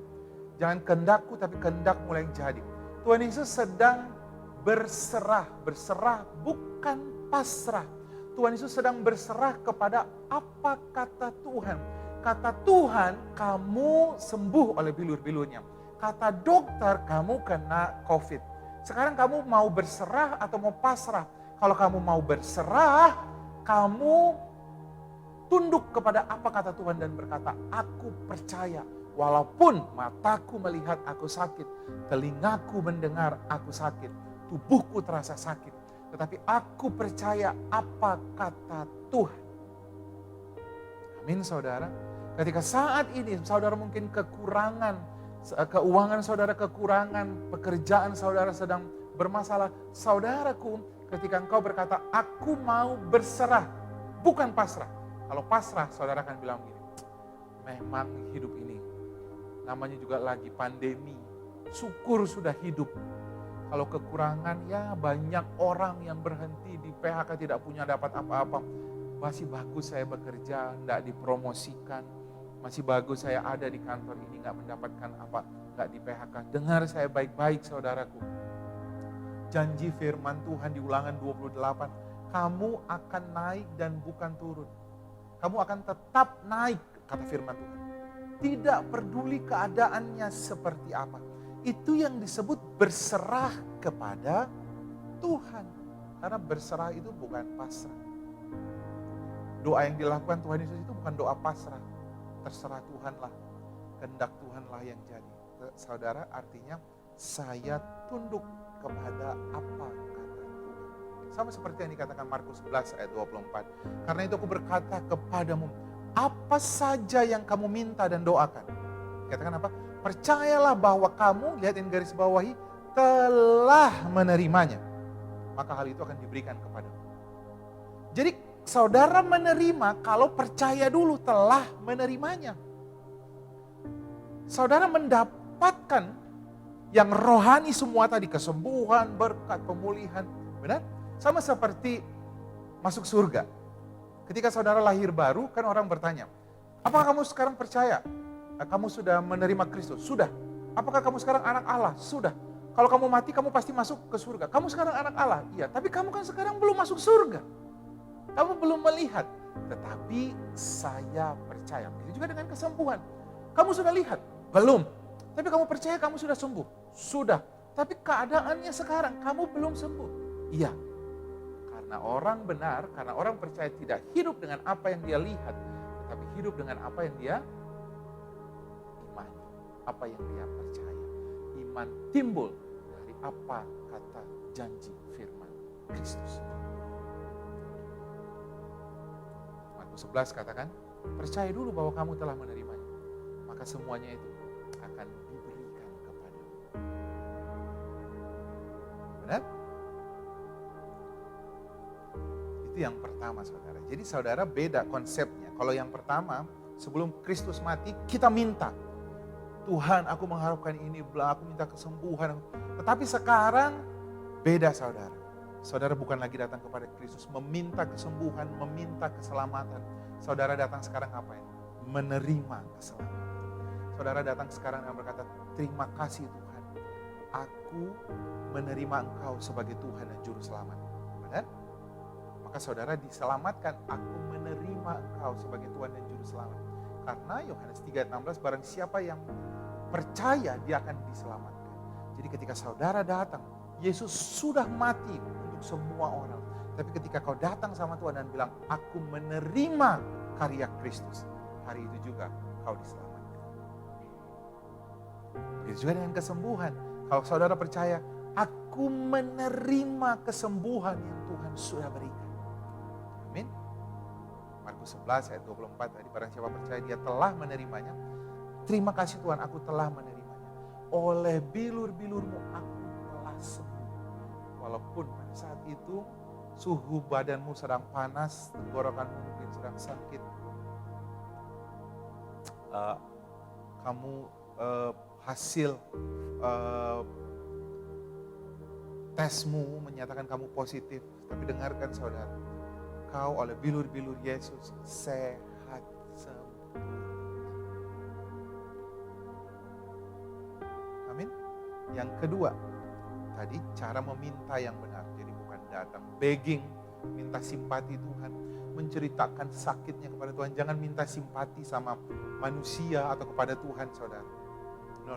Jangan kehendakku, tapi kehendakmu yang jadi. Tuhan Yesus sedang berserah bukan pasrah. Tuhan Yesus sedang berserah kepada apa kata Tuhan. Kata Tuhan, kamu sembuh oleh bilur-bilurnya. Kata dokter, kamu kena COVID. Sekarang kamu mau berserah atau mau pasrah? Kalau kamu mau berserah, kamu tunduk kepada apa kata Tuhan dan berkata, aku percaya. Walaupun mataku melihat aku sakit, telingaku mendengar aku sakit, tubuhku terasa sakit. Tetapi aku percaya apa kata Tuhan. Amin saudara. Ketika saat ini saudara mungkin kekurangan, keuangan saudara kekurangan, pekerjaan saudara sedang bermasalah. Saudaraku, ketika engkau berkata, aku mau berserah, bukan pasrah. Kalau pasrah, saudara akan bilang begini, memang hidup ini namanya juga lagi pandemi, syukur sudah hidup. Kalau kekurangan, ya banyak orang yang berhenti di PHK tidak punya dapat apa-apa. Masih bagus saya bekerja, tidak dipromosikan. Masih bagus saya ada di kantor ini, nggak mendapatkan apa, nggak di PHK. Dengar saya baik-baik saudaraku. Janji firman Tuhan di Ulangan 28, kamu akan naik dan bukan turun. Kamu akan tetap naik, kata firman Tuhan. Tidak peduli keadaannya seperti apa. Itu yang disebut berserah kepada Tuhan. Karena berserah itu bukan pasrah. Doa yang dilakukan Tuhan Yesus itu bukan doa pasrah. Terserah Tuhanlah, kehendak Tuhanlah yang jadi. Saudara, artinya saya tunduk kepada apa kata Tuhan. Sama seperti yang dikatakan Markus 11 ayat 24. Karena itu aku berkata kepadamu, apa saja yang kamu minta dan doakan. Katakan apa? Percayalah bahwa kamu, lihat yang garis bawahi, telah menerimanya. Maka hal itu akan diberikan kepadamu. Jadi saudara menerima kalau percaya dulu telah menerimanya. Saudara mendapatkan yang rohani semua tadi, kesembuhan, berkat, pemulihan. Benar? Sama seperti masuk surga. Ketika saudara lahir baru, kan orang bertanya, apakah kamu sekarang percaya? Kamu sudah menerima Kristus? Sudah. Apakah kamu sekarang anak Allah? Sudah. Kalau kamu mati, kamu pasti masuk ke surga. Kamu sekarang anak Allah? Iya, tapi kamu kan sekarang belum masuk surga. Kamu belum melihat. Tetapi saya percaya. Begitu juga dengan kesembuhan. Kamu sudah lihat? Belum. Tapi kamu percaya kamu sudah sembuh? Sudah. Tapi keadaannya sekarang, kamu belum sembuh? Iya. Karena orang benar, karena orang percaya tidak hidup dengan apa yang dia lihat, tetapi hidup dengan apa yang dia imani, apa yang dia percaya. Iman timbul dari apa kata janji firman Kristus. Markus 11 katakan, percaya dulu bahwa kamu telah menerimanya, maka semuanya itu akan diberikan kepadamu. Benar? Itu yang pertama saudara. Jadi saudara beda konsepnya. Kalau yang pertama, sebelum Kristus mati, kita minta. Tuhan, aku mengharapkan ini, aku minta kesembuhan. Tetapi sekarang beda saudara. Saudara bukan lagi datang kepada Kristus meminta kesembuhan, meminta keselamatan. Saudara datang sekarang apa ya? Menerima keselamatan. Saudara datang sekarang dan berkata, terima kasih Tuhan. Aku menerima Engkau sebagai Tuhan dan Juru Selamat. Benar? Maka saudara diselamatkan, aku menerima Engkau sebagai Tuhan dan Juru Selamat. Karena Yohanes 3:16, barang siapa yang percaya dia akan diselamatkan. Jadi ketika saudara datang, Yesus sudah mati untuk semua orang. Tapi ketika kau datang sama Tuhan dan bilang, aku menerima karya Kristus, hari itu juga kau diselamatkan. Begitu juga dengan kesembuhan. Kalau saudara percaya, aku menerima kesembuhan yang Tuhan sudah berikan. Amin. Markus 11 ayat 24 tadi, barang siapa percaya dia telah menerimanya, terima kasih Tuhan, aku telah menerimanya. Oleh bilur-bilurmu aku telah sembuh. Walaupun pada saat itu suhu badanmu sedang panas, tenggorokanmu mungkin sedang sakit. Kamu hasil tesmu menyatakan kamu positif. Tapi dengarkan saudara, kau oleh bilur-bilur Yesus sehat sempurna. Amin. Yang kedua, tadi cara meminta yang benar. Jadi bukan datang begging, minta simpati Tuhan, menceritakan sakitnya kepada Tuhan. Jangan minta simpati sama manusia atau kepada Tuhan, saudara. No.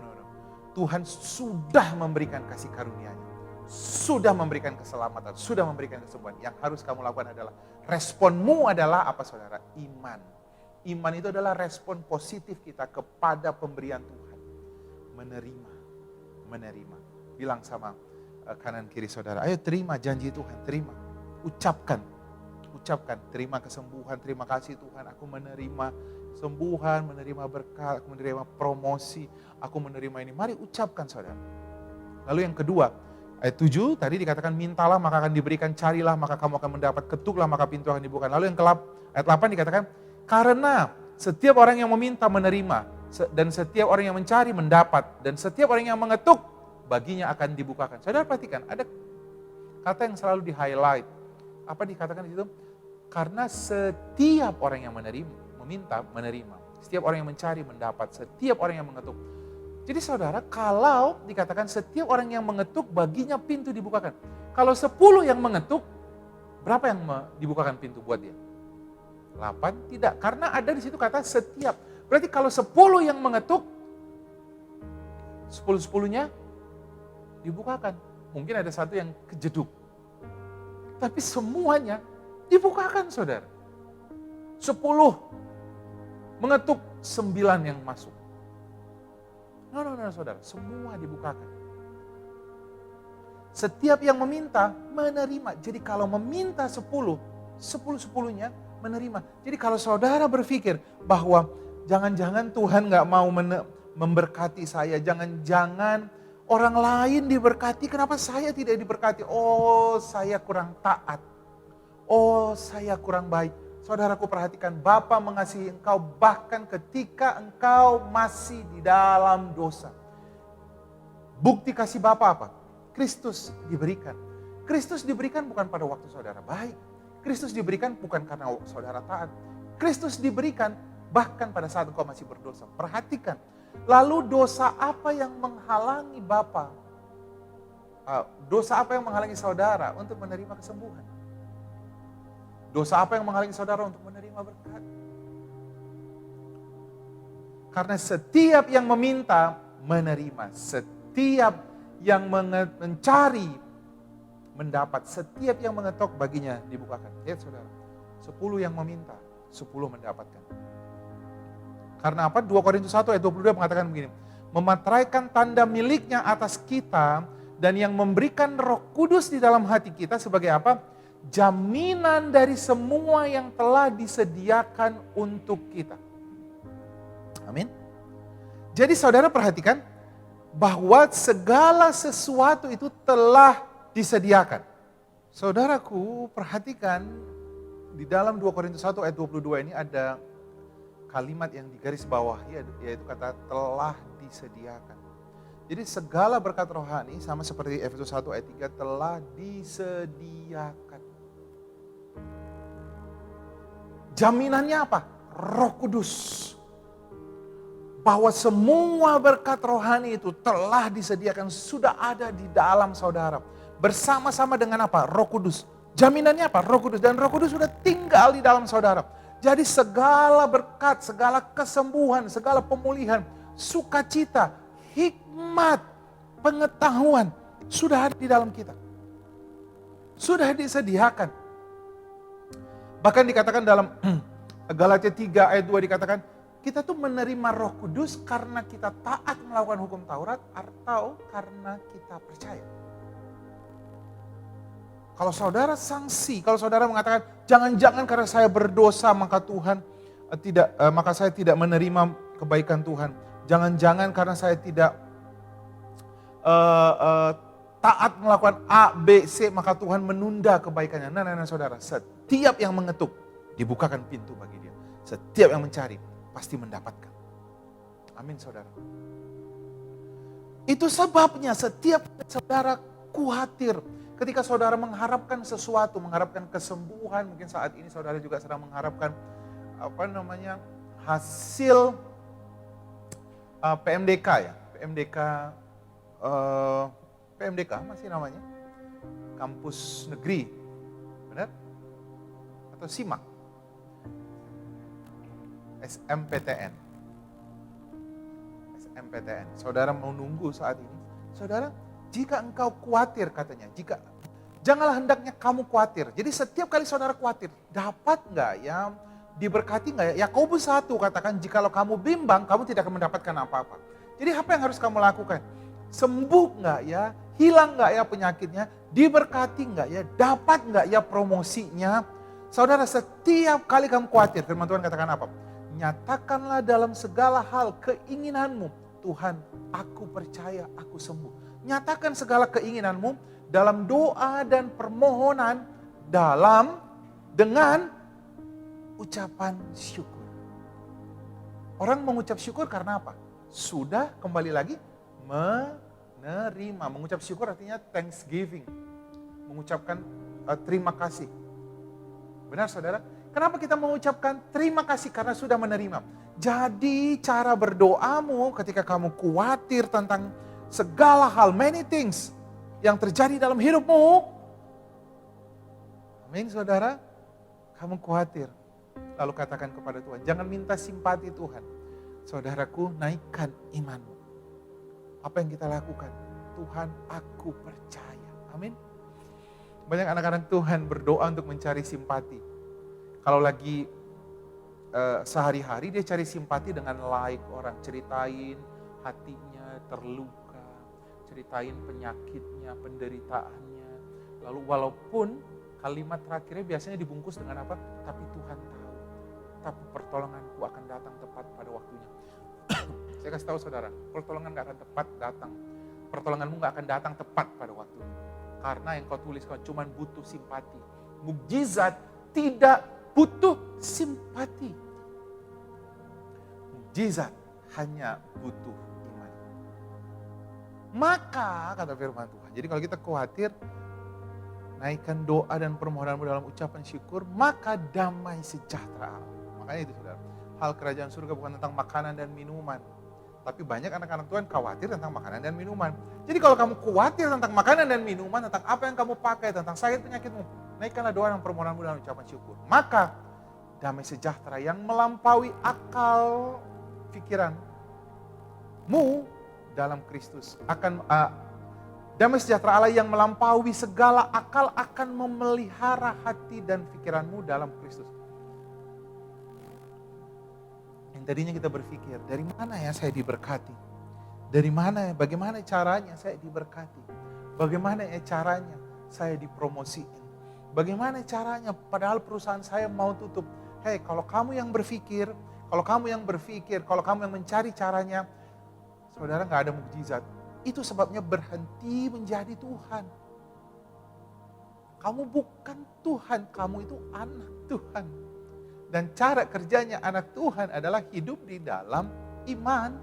Tuhan sudah memberikan kasih karunia-Nya. Sudah memberikan keselamatan, sudah memberikan kesembuhan. Yang harus kamu lakukan adalah, responmu adalah apa saudara? Iman. Iman itu adalah respon positif kita kepada pemberian Tuhan. Menerima. Bilang sama kanan kiri saudara, ayo terima janji Tuhan, terima. Ucapkan, terima kesembuhan, terima kasih Tuhan, aku menerima kesembuhan, menerima berkat, aku menerima promosi, aku menerima ini. Mari ucapkan saudara. Lalu yang kedua, ayat 7 tadi dikatakan mintalah maka akan diberikan, carilah maka kamu akan mendapat, ketuklah maka pintu akan dibuka. Lalu yang ayat 8 dikatakan, karena setiap orang yang meminta menerima, dan setiap orang yang mencari mendapat, dan setiap orang yang mengetuk baginya akan dibukakan. Saudara perhatikan, ada kata yang selalu di-highlight. Apa dikatakan di situ? Karena setiap orang yang meminta menerima, setiap orang yang mencari mendapat, setiap orang yang mengetuk. Jadi saudara, kalau dikatakan setiap orang yang mengetuk baginya pintu dibukakan. Kalau 10 yang mengetuk, berapa yang dibukakan pintu buat dia? 8? Tidak, karena ada di situ kata setiap. Berarti kalau 10 yang mengetuk, 10-10-nya dibukakan. Mungkin ada satu yang kejeduk. Tapi semuanya dibukakan saudara. 10 mengetuk, 9 yang masuk. No, saudara, semua dibukakan. Setiap yang meminta, menerima. Jadi kalau meminta 10-10-nya menerima. Jadi kalau saudara berpikir bahwa jangan-jangan Tuhan gak mau memberkati saya, jangan-jangan orang lain diberkati, kenapa saya tidak diberkati? Oh, saya kurang taat. Oh, saya kurang baik. Saudaraku perhatikan, Bapa mengasihi engkau bahkan ketika engkau masih di dalam dosa. Bukti kasih Bapa apa? Kristus diberikan. Kristus diberikan bukan pada waktu saudara baik. Kristus diberikan bukan karena saudara taat. Kristus diberikan bahkan pada saat engkau masih berdosa. Perhatikan, lalu dosa apa yang menghalangi Bapa? Dosa apa yang menghalangi saudara untuk menerima kesembuhan? Dosa apa yang menghalangi saudara untuk menerima berkat? Karena setiap yang meminta, menerima. Setiap yang mencari, mendapat. Setiap yang mengetok, baginya dibukakan. Lihat saudara, 10 yang meminta, 10 mendapatkan. Karena apa? 2 Korintus 1 ayat 22 mengatakan begini, memateraikan tanda miliknya atas kita, dan yang memberikan Roh Kudus di dalam hati kita sebagai apa? Jaminan dari semua yang telah disediakan untuk kita. Amin. Jadi saudara perhatikan bahwa segala sesuatu itu telah disediakan. Saudaraku perhatikan di dalam 2 Korintus 1 ayat 22 ini ada kalimat yang digaris bawahi, yaitu kata telah disediakan. Jadi segala berkat rohani sama seperti Efesus 1 ayat 3 telah disediakan. Jaminannya apa? Roh Kudus. Bahwa semua berkat rohani itu telah disediakan, sudah ada di dalam saudara. Bersama-sama dengan apa? Roh Kudus. Jaminannya apa? Roh Kudus. Dan Roh Kudus sudah tinggal di dalam saudara. Jadi segala berkat, segala kesembuhan, segala pemulihan, sukacita, hikmat, pengetahuan sudah ada di dalam kita. Sudah disediakan. Bahkan dikatakan dalam Galatia 3 ayat 2 dikatakan, kita tuh menerima Roh Kudus karena kita taat melakukan hukum Taurat atau karena kita percaya. Kalau saudara sanksi, kalau saudara mengatakan jangan-jangan karena saya berdosa maka Tuhan maka saya tidak menerima kebaikan Tuhan. Jangan-jangan karena saya tidak taat melakukan A, B, C, maka Tuhan menunda kebaikannya. Nah, saudara, setiap yang mengetuk, dibukakan pintu bagi dia. Setiap yang mencari, pasti mendapatkan. Amin, saudara. Itu sebabnya setiap saudara khawatir ketika saudara mengharapkan sesuatu, mengharapkan kesembuhan. Mungkin saat ini saudara juga sedang mengharapkan hasil PMDK ya, PMDK masih namanya, kampus negeri, benar? Atau SIMAK, SMPTN. Saudara mau nunggu saat ini. Saudara, jika engkau khawatir katanya, janganlah hendaknya kamu khawatir. Jadi setiap kali saudara khawatir, dapat nggak ya, diberkati nggak ya? Yakobus 1 katakan, jikalau kamu bimbang, kamu tidak akan mendapatkan apa-apa. Jadi apa yang harus kamu lakukan? Sembuh nggak ya? Hilang nggak ya penyakitnya? Diberkati nggak ya? Dapat nggak ya promosinya? Saudara, setiap kali kamu khawatir, firman Tuhan katakan apa? Nyatakanlah dalam segala hal keinginanmu. Tuhan, aku percaya aku sembuh. Nyatakan segala keinginanmu dalam doa dan permohonan dengan ucapan syukur. Orang mengucap syukur karena apa? Sudah kembali lagi menerima. Mengucap syukur artinya thanksgiving. Mengucapkan terima kasih. Benar saudara? Kenapa kita mengucapkan terima kasih? Karena sudah menerima. Jadi cara berdoamu ketika kamu khawatir tentang segala hal, many things yang terjadi dalam hidupmu. Amin saudara. Kamu khawatir. Lalu katakan kepada Tuhan, jangan minta simpati Tuhan. Saudaraku, naikkan imanmu. Apa yang kita lakukan? Tuhan, aku percaya. Amin. Banyak anak-anak Tuhan berdoa untuk mencari simpati. Kalau lagi sehari-hari dia cari simpati dengan like orang, ceritain hatinya terluka, ceritain penyakitnya, penderitaannya. Lalu walaupun kalimat terakhirnya biasanya dibungkus dengan apa? Tapi Tuhan tahu, tapi pertolonganku akan datang tepat pada waktunya. Saya kasih tahu saudara, pertolongan gak akan tepat datang. Pertolonganmu gak akan datang tepat pada waktunya. Karena yang kau tulis kau cuma butuh simpati. Mukjizat tidak butuh simpati. Mukjizat hanya butuh iman. Maka, kata firman Tuhan, jadi kalau kita khawatir, naikkan doa dan permohonanmu dalam ucapan syukur, maka damai sejahtera Allah. Makanya itu saudara, hal kerajaan surga bukan tentang makanan dan minuman. Tapi banyak anak-anak Tuhan khawatir tentang makanan dan minuman. Jadi kalau kamu khawatir tentang makanan dan minuman, tentang apa yang kamu pakai, tentang sakit penyakitmu, naikkanlah doa dan permohonanmu dalam ucapan syukur. Maka damai sejahtera yang melampaui akal pikiranmu dalam Kristus akan damai sejahtera Allah yang melampaui segala akal akan memelihara hati dan pikiranmu dalam Kristus. Yang tadinya kita berpikir, dari mana ya saya diberkati? Dari mana, bagaimana caranya saya diberkati? Bagaimana ya caranya saya dipromosiin? Bagaimana caranya padahal perusahaan saya mau tutup? Hei, kalau kamu yang berpikir, kalau kamu yang mencari caranya, saudara gak ada mukjizat. Itu sebabnya berhenti menjadi Tuhan. Kamu bukan Tuhan, kamu itu anak Tuhan. Dan cara kerjanya anak Tuhan adalah hidup di dalam iman.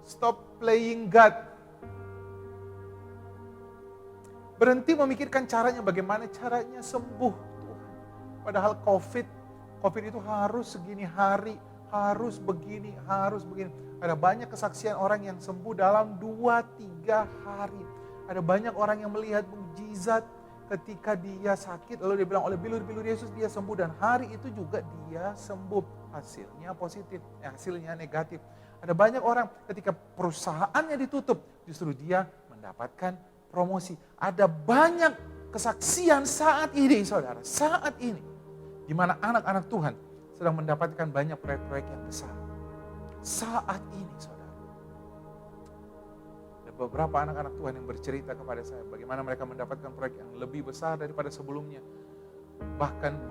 Stop playing God. Berhenti memikirkan caranya, bagaimana caranya sembuh Tuhan. Padahal COVID itu harus segini hari, harus begini. Ada banyak kesaksian orang yang sembuh dalam 2-3 hari. Ada banyak orang yang melihat mukjizat ketika dia sakit, lalu dia bilang oleh bilur-bilur Yesus dia sembuh, dan hari itu juga dia sembuh. Hasilnya positif, hasilnya negatif. Ada banyak orang ketika perusahaannya ditutup, justru dia mendapatkan promosi. Ada banyak kesaksian saat ini saudara, saat ini. Di mana anak-anak Tuhan sedang mendapatkan banyak proyek-proyek yang besar. Saat ini saudara. Beberapa anak-anak Tuhan yang bercerita kepada saya bagaimana mereka mendapatkan proyek yang lebih besar daripada sebelumnya. Bahkan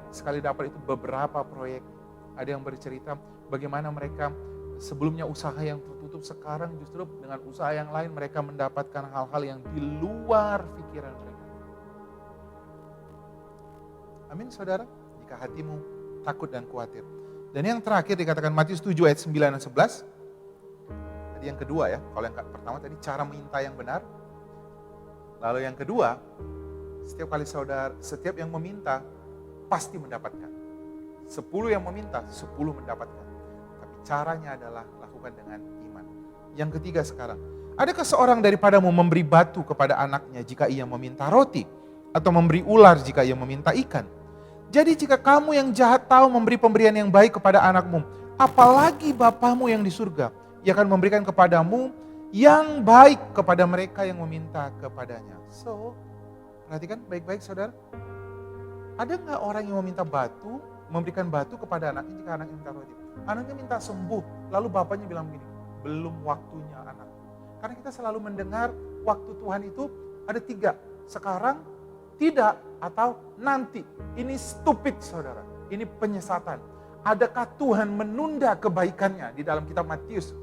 sekali dapat itu beberapa proyek. Ada yang bercerita bagaimana mereka sebelumnya usaha yang tertutup, sekarang justru dengan usaha yang lain mereka mendapatkan hal-hal yang di luar pikiran mereka. Amin saudara, jika hatimu takut dan khawatir. Dan yang terakhir dikatakan Matius 7 ayat 9 dan 11. Tadi yang kedua ya, kalau yang pertama tadi cara minta yang benar. Lalu yang kedua, setiap yang meminta pasti mendapatkan. 10 yang meminta, 10 mendapatkan. Tapi caranya adalah lakukan dengan iman. Yang ketiga sekarang, adakah seorang daripadamu memberi batu kepada anaknya jika ia meminta roti? Atau memberi ular jika ia meminta ikan? Jadi jika kamu yang jahat tahu memberi pemberian yang baik kepada anakmu, apalagi Bapamu yang di surga, ia akan memberikan kepadamu yang baik kepada mereka yang meminta kepadanya. So, perhatikan baik-baik saudara. Ada nggak orang yang meminta batu, memberikan batu kepada anaknya jika anaknya minta roti? Anaknya minta sembuh, lalu bapaknya bilang begini, belum waktunya anak. Karena kita selalu mendengar waktu Tuhan itu ada 3, sekarang, tidak, atau nanti. Ini stupid saudara, ini penyesatan. Adakah Tuhan menunda kebaikannya di dalam kitab Matius,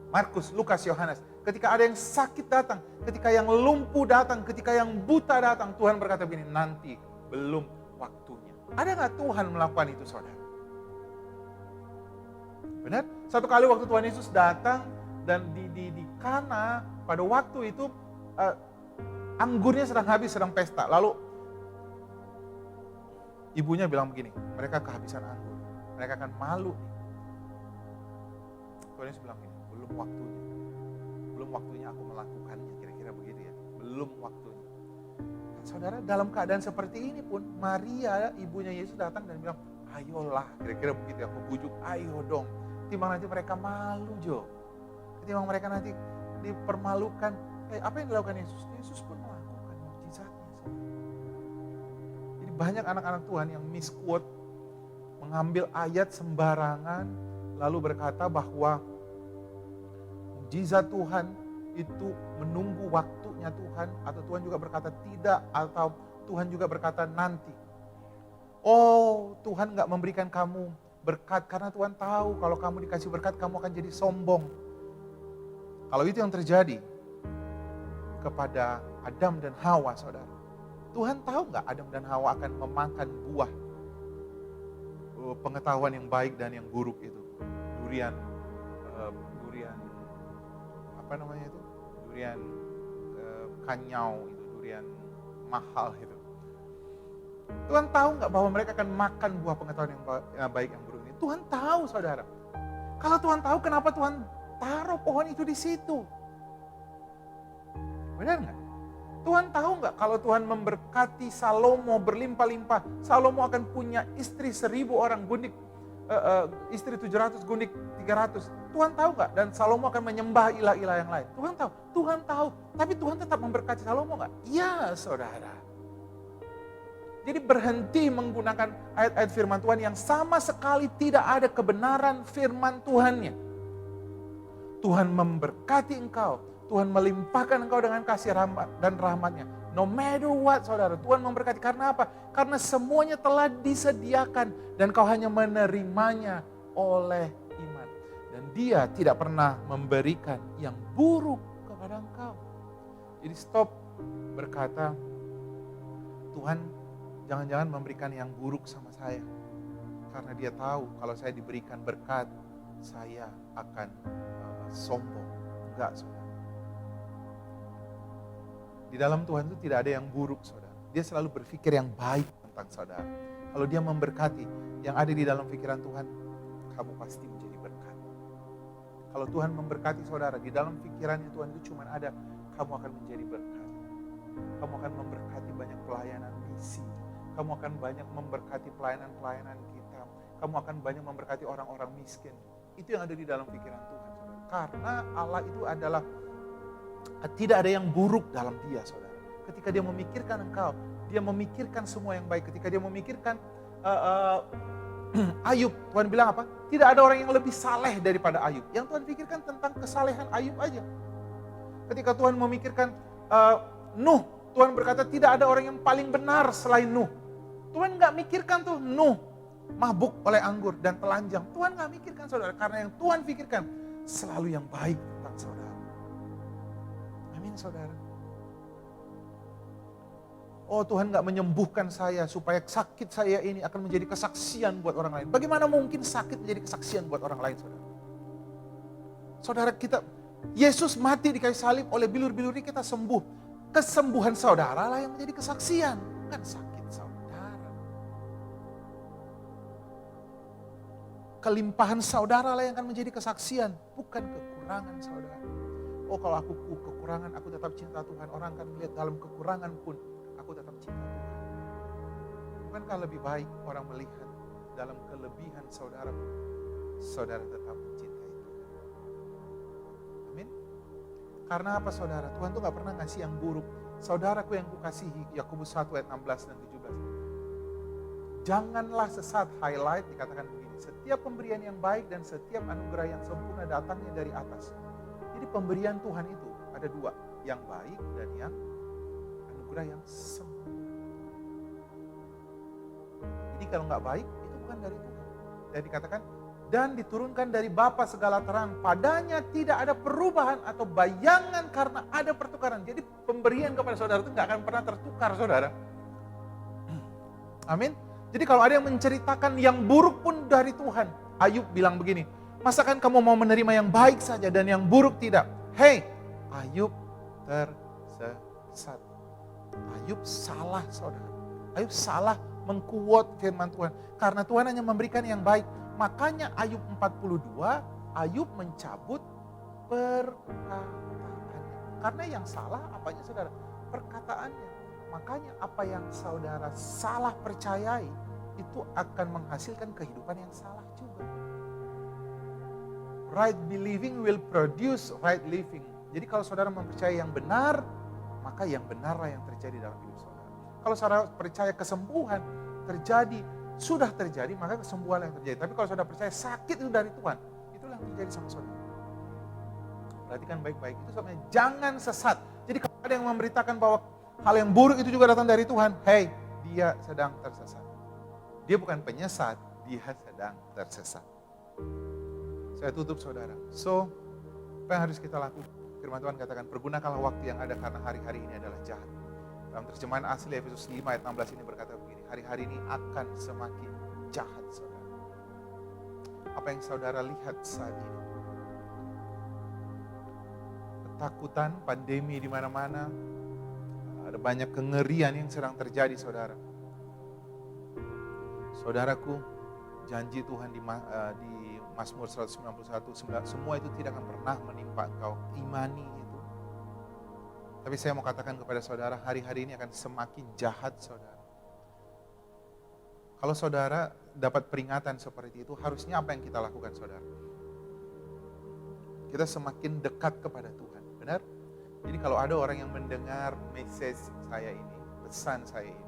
Markus, Lukas, Yohanes? Ketika ada yang sakit datang, ketika yang lumpuh datang, ketika yang buta datang, Tuhan berkata begini, nanti, belum waktunya. Ada nggak Tuhan melakukan itu saudara? Benar? Satu kali waktu Tuhan Yesus datang dan di Kana pada waktu itu anggurnya sedang habis, sedang pesta. Lalu ibunya bilang begini, mereka kehabisan anggur, mereka akan malu. Tuhan Yesus bilang begini, belum waktunya. Belum waktunya aku melakukannya, kira-kira begitu ya. Belum waktunya. Dan saudara, dalam keadaan seperti ini pun Maria, ibunya Yesus datang dan bilang, ayolah, kira-kira begitu ya, aku bujuk, ayo dong. Timbang nanti mereka malu Jo. Timbang mereka nanti dipermalukan. Apa yang dilakukan Yesus? Yesus pun melakukan mukjizatnya. Jadi banyak anak-anak Tuhan yang misquote, mengambil ayat sembarangan, lalu berkata bahwa mukjizat Tuhan itu menunggu waktunya Tuhan, atau Tuhan juga berkata tidak, atau Tuhan juga berkata nanti. Oh, Tuhan gak memberikan kamu berkat karena Tuhan tahu kalau kamu dikasih berkat kamu akan jadi sombong. Kalau itu yang terjadi kepada Adam dan Hawa, saudara. Tuhan tahu gak Adam dan Hawa akan memakan buah pengetahuan yang baik dan yang buruk itu. Durian apa namanya itu? Durian kanyau itu, durian mahal itu. Tuhan tahu nggak bahwa mereka akan makan buah pengetahuan yang baik yang buruk ini? Tuhan tahu saudara. Kalau Tuhan tahu, kenapa Tuhan taruh pohon itu di situ? Benar nggak? Tuhan tahu nggak kalau Tuhan memberkati Salomo berlimpah-limpah, Salomo akan punya istri 1000 orang, gundik istri 700, gundik 300. Tuhan tahu nggak? Dan Salomo akan menyembah ilah-ilah yang lain. Tuhan tahu. Tapi Tuhan tetap memberkati Salomo nggak? Iya saudara. Jadi berhenti menggunakan ayat-ayat firman Tuhan yang sama sekali tidak ada kebenaran firman Tuhannya. Tuhan memberkati engkau, Tuhan melimpahkan engkau dengan kasih dan rahmatnya. No matter what saudara, Tuhan memberkati. Karena apa? Karena semuanya telah disediakan dan kau hanya menerimanya oleh iman. Dan Dia tidak pernah memberikan yang buruk kepada engkau. Jadi stop berkata, Tuhan jangan-jangan memberikan yang buruk sama saya. Karena Dia tahu kalau saya diberikan berkat, saya akan sombong. Enggak saudara. Di dalam Tuhan itu tidak ada yang buruk saudara. Dia selalu berpikir yang baik tentang saudara. Kalau Dia memberkati, yang ada di dalam pikiran Tuhan, kamu pasti menjadi berkat. Kalau Tuhan memberkati saudara, di dalam pikirannya Tuhan itu cuma ada, kamu akan menjadi berkat. Kamu akan memberkati banyak pelayanan misi. Kamu akan banyak memberkati pelayanan-pelayanan kita. Kamu akan banyak memberkati orang-orang miskin. Itu yang ada di dalam pikiran Tuhan saudara. Karena Allah itu adalah tidak ada yang buruk dalam Dia saudara. Ketika Dia memikirkan engkau, Dia memikirkan semua yang baik. Ketika Dia memikirkan Ayub, Tuhan bilang apa? Tidak ada orang yang lebih saleh daripada Ayub. Yang Tuhan pikirkan tentang kesalehan Ayub aja. Ketika Tuhan memikirkan Nuh, Tuhan berkata tidak ada orang yang paling benar selain Nuh. Tuhan gak mikirkan tuh Nuh. mabuk oleh anggur dan telanjang. Tuhan gak mikirkan saudara, karena yang Tuhan pikirkan selalu yang baik tentang saudara. Amin saudara. Oh Tuhan gak menyembuhkan saya supaya sakit saya ini akan menjadi kesaksian buat orang lain. Bagaimana mungkin sakit menjadi kesaksian buat orang lain saudara? Saudara kita, Yesus mati di kayu salib, oleh bilur-biluri kita sembuh. Kesembuhan saudara lah yang menjadi kesaksian, bukan sakit saudara. Kelimpahan saudara lah yang akan menjadi kesaksian, bukan kekurangan saudara. Oh kalau aku kekurangan, aku tetap cinta Tuhan. Orang akan melihat dalam kekurangan pun, aku tetap cinta Tuhan. Bukankah lebih baik orang melihat dalam kelebihan saudara pun, saudara tetap mencintai Tuhan. Amin. Karena apa saudara? Tuhan tuh gak pernah ngasih yang buruk. Saudaraku yang kukasihi, Yakobus 1 ayat 16 dan 17. Janganlah sesat, highlight dikatakan begini. Setiap pemberian yang baik dan setiap anugerah yang sempurna datangnya dari atas. Jadi pemberian Tuhan itu ada dua. Yang baik dan yang anugerah yang sempurna. Jadi kalau gak baik, itu bukan dari Tuhan. Dan dikatakan, dan diturunkan dari Bapa segala terang, padanya tidak ada perubahan atau bayangan karena ada pertukaran. Jadi pemberian kepada saudara itu gak akan pernah tertukar saudara. Amin. Jadi kalau ada yang menceritakan yang buruk pun dari Tuhan, Ayub bilang begini, masakan kamu mau menerima yang baik saja dan yang buruk tidak? Hei, Ayub tersesat. Ayub salah saudara. Ayub salah mengkuot firman Tuhan. Karena Tuhan hanya memberikan yang baik. Makanya Ayub 42, Ayub mencabut perkataannya. Karena yang salah apanya saudara? Perkataannya. Makanya apa yang saudara salah percayai, itu akan menghasilkan kehidupan yang salah juga. Right believing will produce right living. Jadi kalau saudara mempercayai yang benar, maka yang benarlah yang terjadi dalam hidup saudara. Kalau saudara percaya kesembuhan terjadi, sudah terjadi, maka kesembuhan yang terjadi. Tapi kalau saudara percaya sakit itu dari Tuhan, itulah yang terjadi sama saudara. Perhatikan baik-baik, itu sebenarnya jangan sesat. Jadi kalau ada yang memberitakan bahwa hal yang buruk itu juga datang dari Tuhan, hey, dia sedang tersesat. Dia bukan penyesat, dia sedang tersesat. Saya tutup saudara. So, apa yang harus kita lakukan? Firman Tuhan katakan, pergunakanlah waktu yang ada karena hari-hari ini adalah jahat. Dalam terjemahan asli Efesus 5 ayat 16 ini berkata begini, hari-hari ini akan semakin jahat saudara. Apa yang saudara lihat saat ini? Ketakutan, pandemi di mana-mana, ada banyak kengerian yang sedang terjadi saudara. Saudaraku, janji Tuhan di Mazmur 191, semua itu tidak akan pernah menimpa engkau. Imani itu. Tapi saya mau katakan kepada saudara, hari-hari ini akan semakin jahat saudara. Kalau saudara dapat peringatan seperti itu, harusnya apa yang kita lakukan saudara? Kita semakin dekat kepada Tuhan, benar? Jadi kalau ada orang yang mendengar message saya ini, pesan saya ini,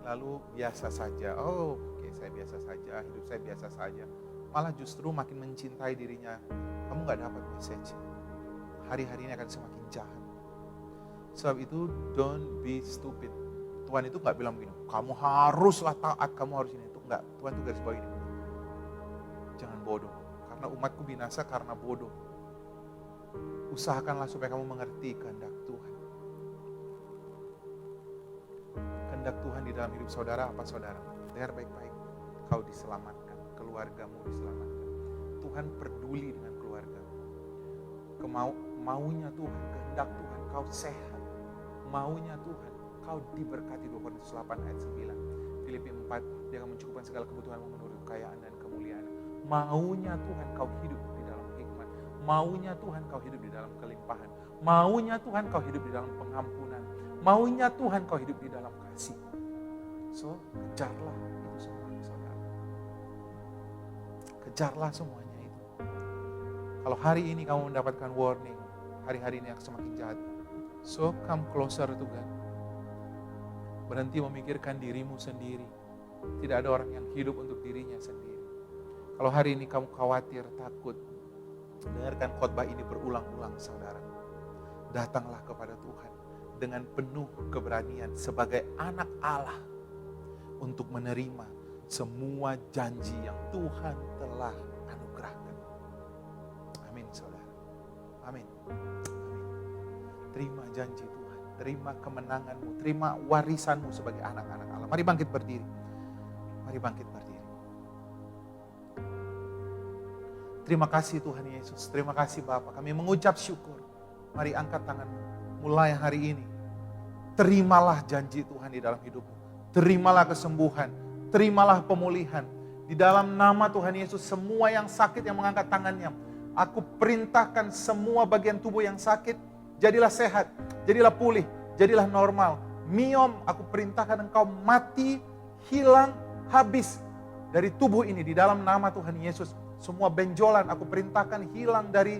lalu biasa saja, oke, saya biasa saja, hidup saya biasa saja, malah justru makin mencintai dirinya, kamu gak dapat message. Hari-hari ini akan semakin jahat. Sebab itu, don't be stupid. Tuhan itu gak bilang begini, kamu haruslah taat, kamu harus ini. Itu enggak, Tuhan itu garis bawah ini. Jangan bodoh, karena umatku binasa karena bodoh. Usahakanlah supaya kamu mengerti kehendak Tuhan. Kehendak Tuhan di dalam hidup saudara apa saudara? Dengar baik-baik, kau diselamatkan, keluargamu diselamatkan. Tuhan peduli dengan keluarga. Maunya Tuhan, kehendak Tuhan, kau sehat. Maunya Tuhan, kau diberkati. 2 Korintus 8 ayat 9. Filipi 4, dia akan mencukupkan segala kebutuhanmu menurut kekayaan dan kemuliaan. Maunya Tuhan, kau hidup di dalam hikmat. Maunya Tuhan, kau hidup di dalam kelimpahan. Maunya Tuhan, kau hidup di dalam pengampunan. Maunya Tuhan, kau hidup di dalam kasih. So, kejarlah itu semuanya saudara. Kejarlah semuanya itu. Kalau hari ini kamu mendapatkan warning, hari-hari ini akan semakin jahat. So, come closer to God. Berhenti memikirkan dirimu sendiri. Tidak ada orang yang hidup untuk dirinya sendiri. Kalau hari ini kamu khawatir, takut, dengarkan khotbah ini berulang-ulang saudara. Datanglah kepada Tuhan dengan penuh keberanian sebagai anak Allah untuk menerima semua janji yang Tuhan telah anugerahkan. Amin saudara. Amin. Amin. Terima janji Tuhan, terima kemenanganmu, terima warisanmu sebagai anak-anak Allah. Mari bangkit berdiri. Mari bangkit berdiri. Terima kasih Tuhan Yesus, terima kasih Bapa. Kami mengucap syukur. Mari angkat tanganmu. Mulai hari ini, terimalah janji Tuhan di dalam hidupmu. Terimalah kesembuhan, terimalah pemulihan. Di dalam nama Tuhan Yesus, semua yang sakit yang mengangkat tangannya, aku perintahkan semua bagian tubuh yang sakit, jadilah sehat, jadilah pulih, jadilah normal. Miom, aku perintahkan engkau mati, hilang, habis dari tubuh ini di dalam nama Tuhan Yesus. Semua benjolan aku perintahkan hilang dari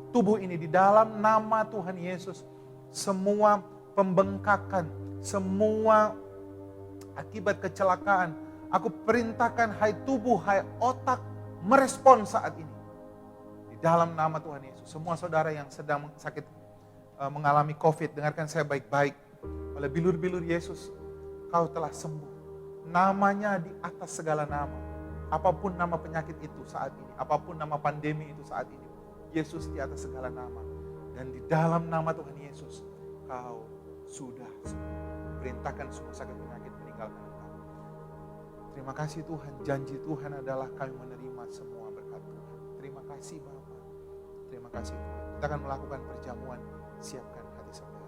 tubuh ini di dalam nama Tuhan Yesus. Semua pembengkakan, semua akibat kecelakaan, aku perintahkan hai tubuh, hai otak merespon saat ini. Di dalam nama Tuhan Yesus. Semua saudara yang sedang sakit, mengalami COVID, dengarkan saya baik-baik. Oleh bilur-bilur Yesus, kau telah sembuh. Namanya di atas segala nama. Apapun nama penyakit itu saat ini, apapun nama pandemi itu saat ini, Yesus di atas segala nama. Dan di dalam nama Tuhan Yesus, kau sudah sembuh. Perintahkan semua sakit penyakit meninggalkan engkau. Terima kasih Tuhan, janji Tuhan adalah kami menerima semua berkat Tuhan. Terima kasih Bapa. Terima kasih Tuhan. Kita akan melakukan perjamuan, siapkan hati saudara.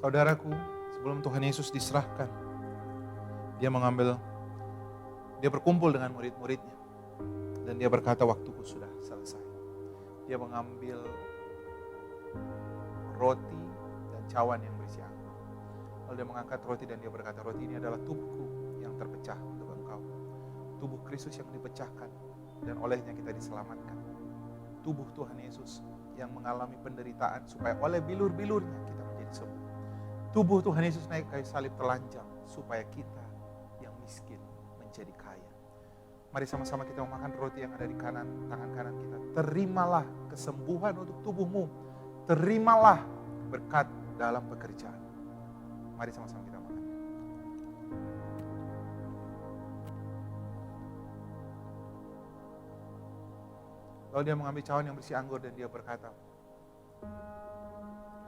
Saudaraku, sebelum Tuhan Yesus diserahkan, dia berkumpul dengan murid-muridnya. Dan dia berkata, waktuku sudah selesai. Dia mengambil roti dan cawan yang berisi anggur. Lalu dia mengangkat roti dan dia berkata, roti ini adalah tubuhku yang terpecah untuk engkau. Tubuh Kristus yang dipecahkan dan olehnya kita diselamatkan. Tubuh Tuhan Yesus yang mengalami penderitaan supaya oleh bilur-bilurnya kita menjadi sembuh. Tubuh Tuhan Yesus naik kayu salib telanjang supaya kita yang miskin menjadi kaya. Mari sama-sama kita memakan roti yang ada di tangan kanan kita. Terimalah kesembuhan untuk tubuhmu. Terimalah berkat dalam pekerjaan. Mari sama-sama kita makan. Lalu dia mengambil cawan yang berisi anggur dan dia berkata,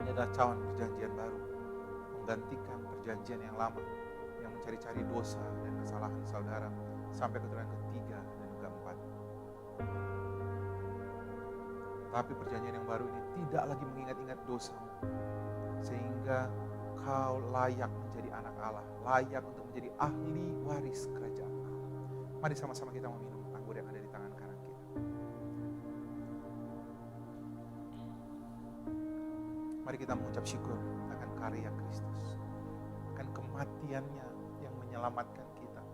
ini adalah cawan perjanjian baru, menggantikan perjanjian yang lama, yang mencari-cari dosa dan kesalahan saudara sampai keturunan ketiga dan keempat. Tapi perjanjian yang baru ini tidak lagi mengingat-ingat dosamu, sehingga kau layak menjadi anak Allah, layak untuk menjadi ahli waris kerajaan Allah. Mari sama-sama kita meminum anggur yang ada di tangan kanan kita. Mari kita mengucap syukur akan karya Kristus, akan kematiannya yang menyelamatkan kita,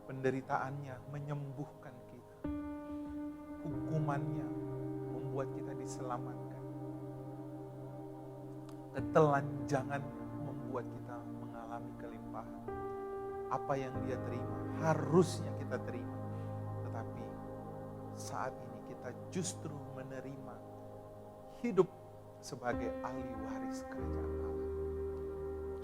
penderitaannya menyembuhkan kita, hukumannya membuat kita diselamatkan, ketelanjangannya membuat kita mengalami kelimpahan. Apa yang dia terima harusnya kita terima, tetapi saat ini kita justru menerima hidup sebagai ahli waris kerajaan Allah.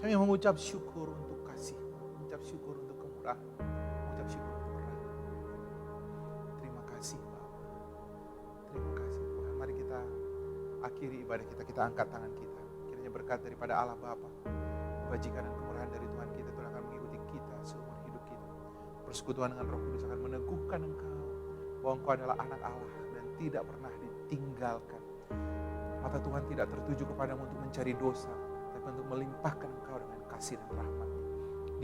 Kami mengucap syukur untuk kasih, mengucap syukur untuk kemurahan, mengucap syukur untuk rahmat. Terima kasih Bapa, terima kasih Tuhan. Mari kita akhiri ibadah kita angkat tangan kita. Kiranya berkat daripada Allah Bapa, kebajikan dan kemurahan dari Tuhan kita Tuhan akan mengikuti kita seumur hidup kita. Persekutuan dengan Roh Kudus akan meneguhkan engkau bahwa engkau adalah anak Allah dan tidak pernah ditinggalkan. Mata Tuhan tidak tertuju kepadamu untuk mencari dosa, tapi untuk melimpahkan engkau dengan kasih dan rahmat.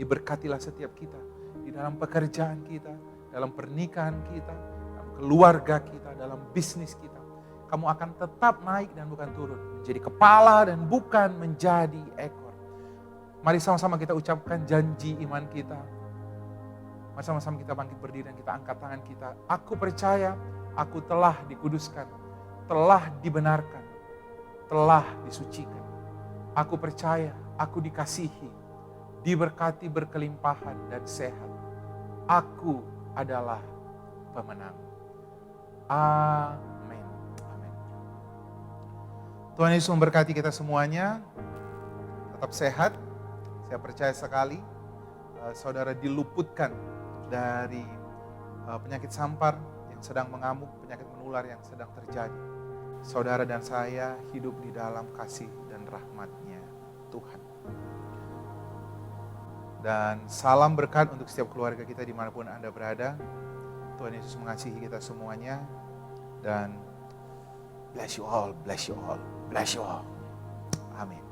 Diberkatilah setiap kita, di dalam pekerjaan kita, dalam pernikahan kita, dalam keluarga kita, dalam bisnis kita. Kamu akan tetap naik dan bukan turun, menjadi kepala dan bukan menjadi ekor. Mari sama-sama kita ucapkan janji iman kita. Mari sama-sama kita bangkit berdiri dan kita angkat tangan kita. Aku percaya aku telah dikuduskan, telah dibenarkan, telah disucikan. Aku percaya aku dikasihi, diberkati berkelimpahan dan sehat. Aku adalah pemenang. Amin. Amin. Tuhan Yesus memberkati kita semuanya. Tetap sehat. Saya percaya sekali saudara diluputkan dari penyakit sampar yang sedang mengamuk, penyakit menular yang sedang terjadi. Saudara dan saya hidup di dalam kasih dan rahmat-Nya Tuhan. Dan salam berkat untuk setiap keluarga kita dimanapun Anda berada. Tuhan Yesus mengasihi kita semuanya. Dan bless you all, bless you all, bless you all. Amin.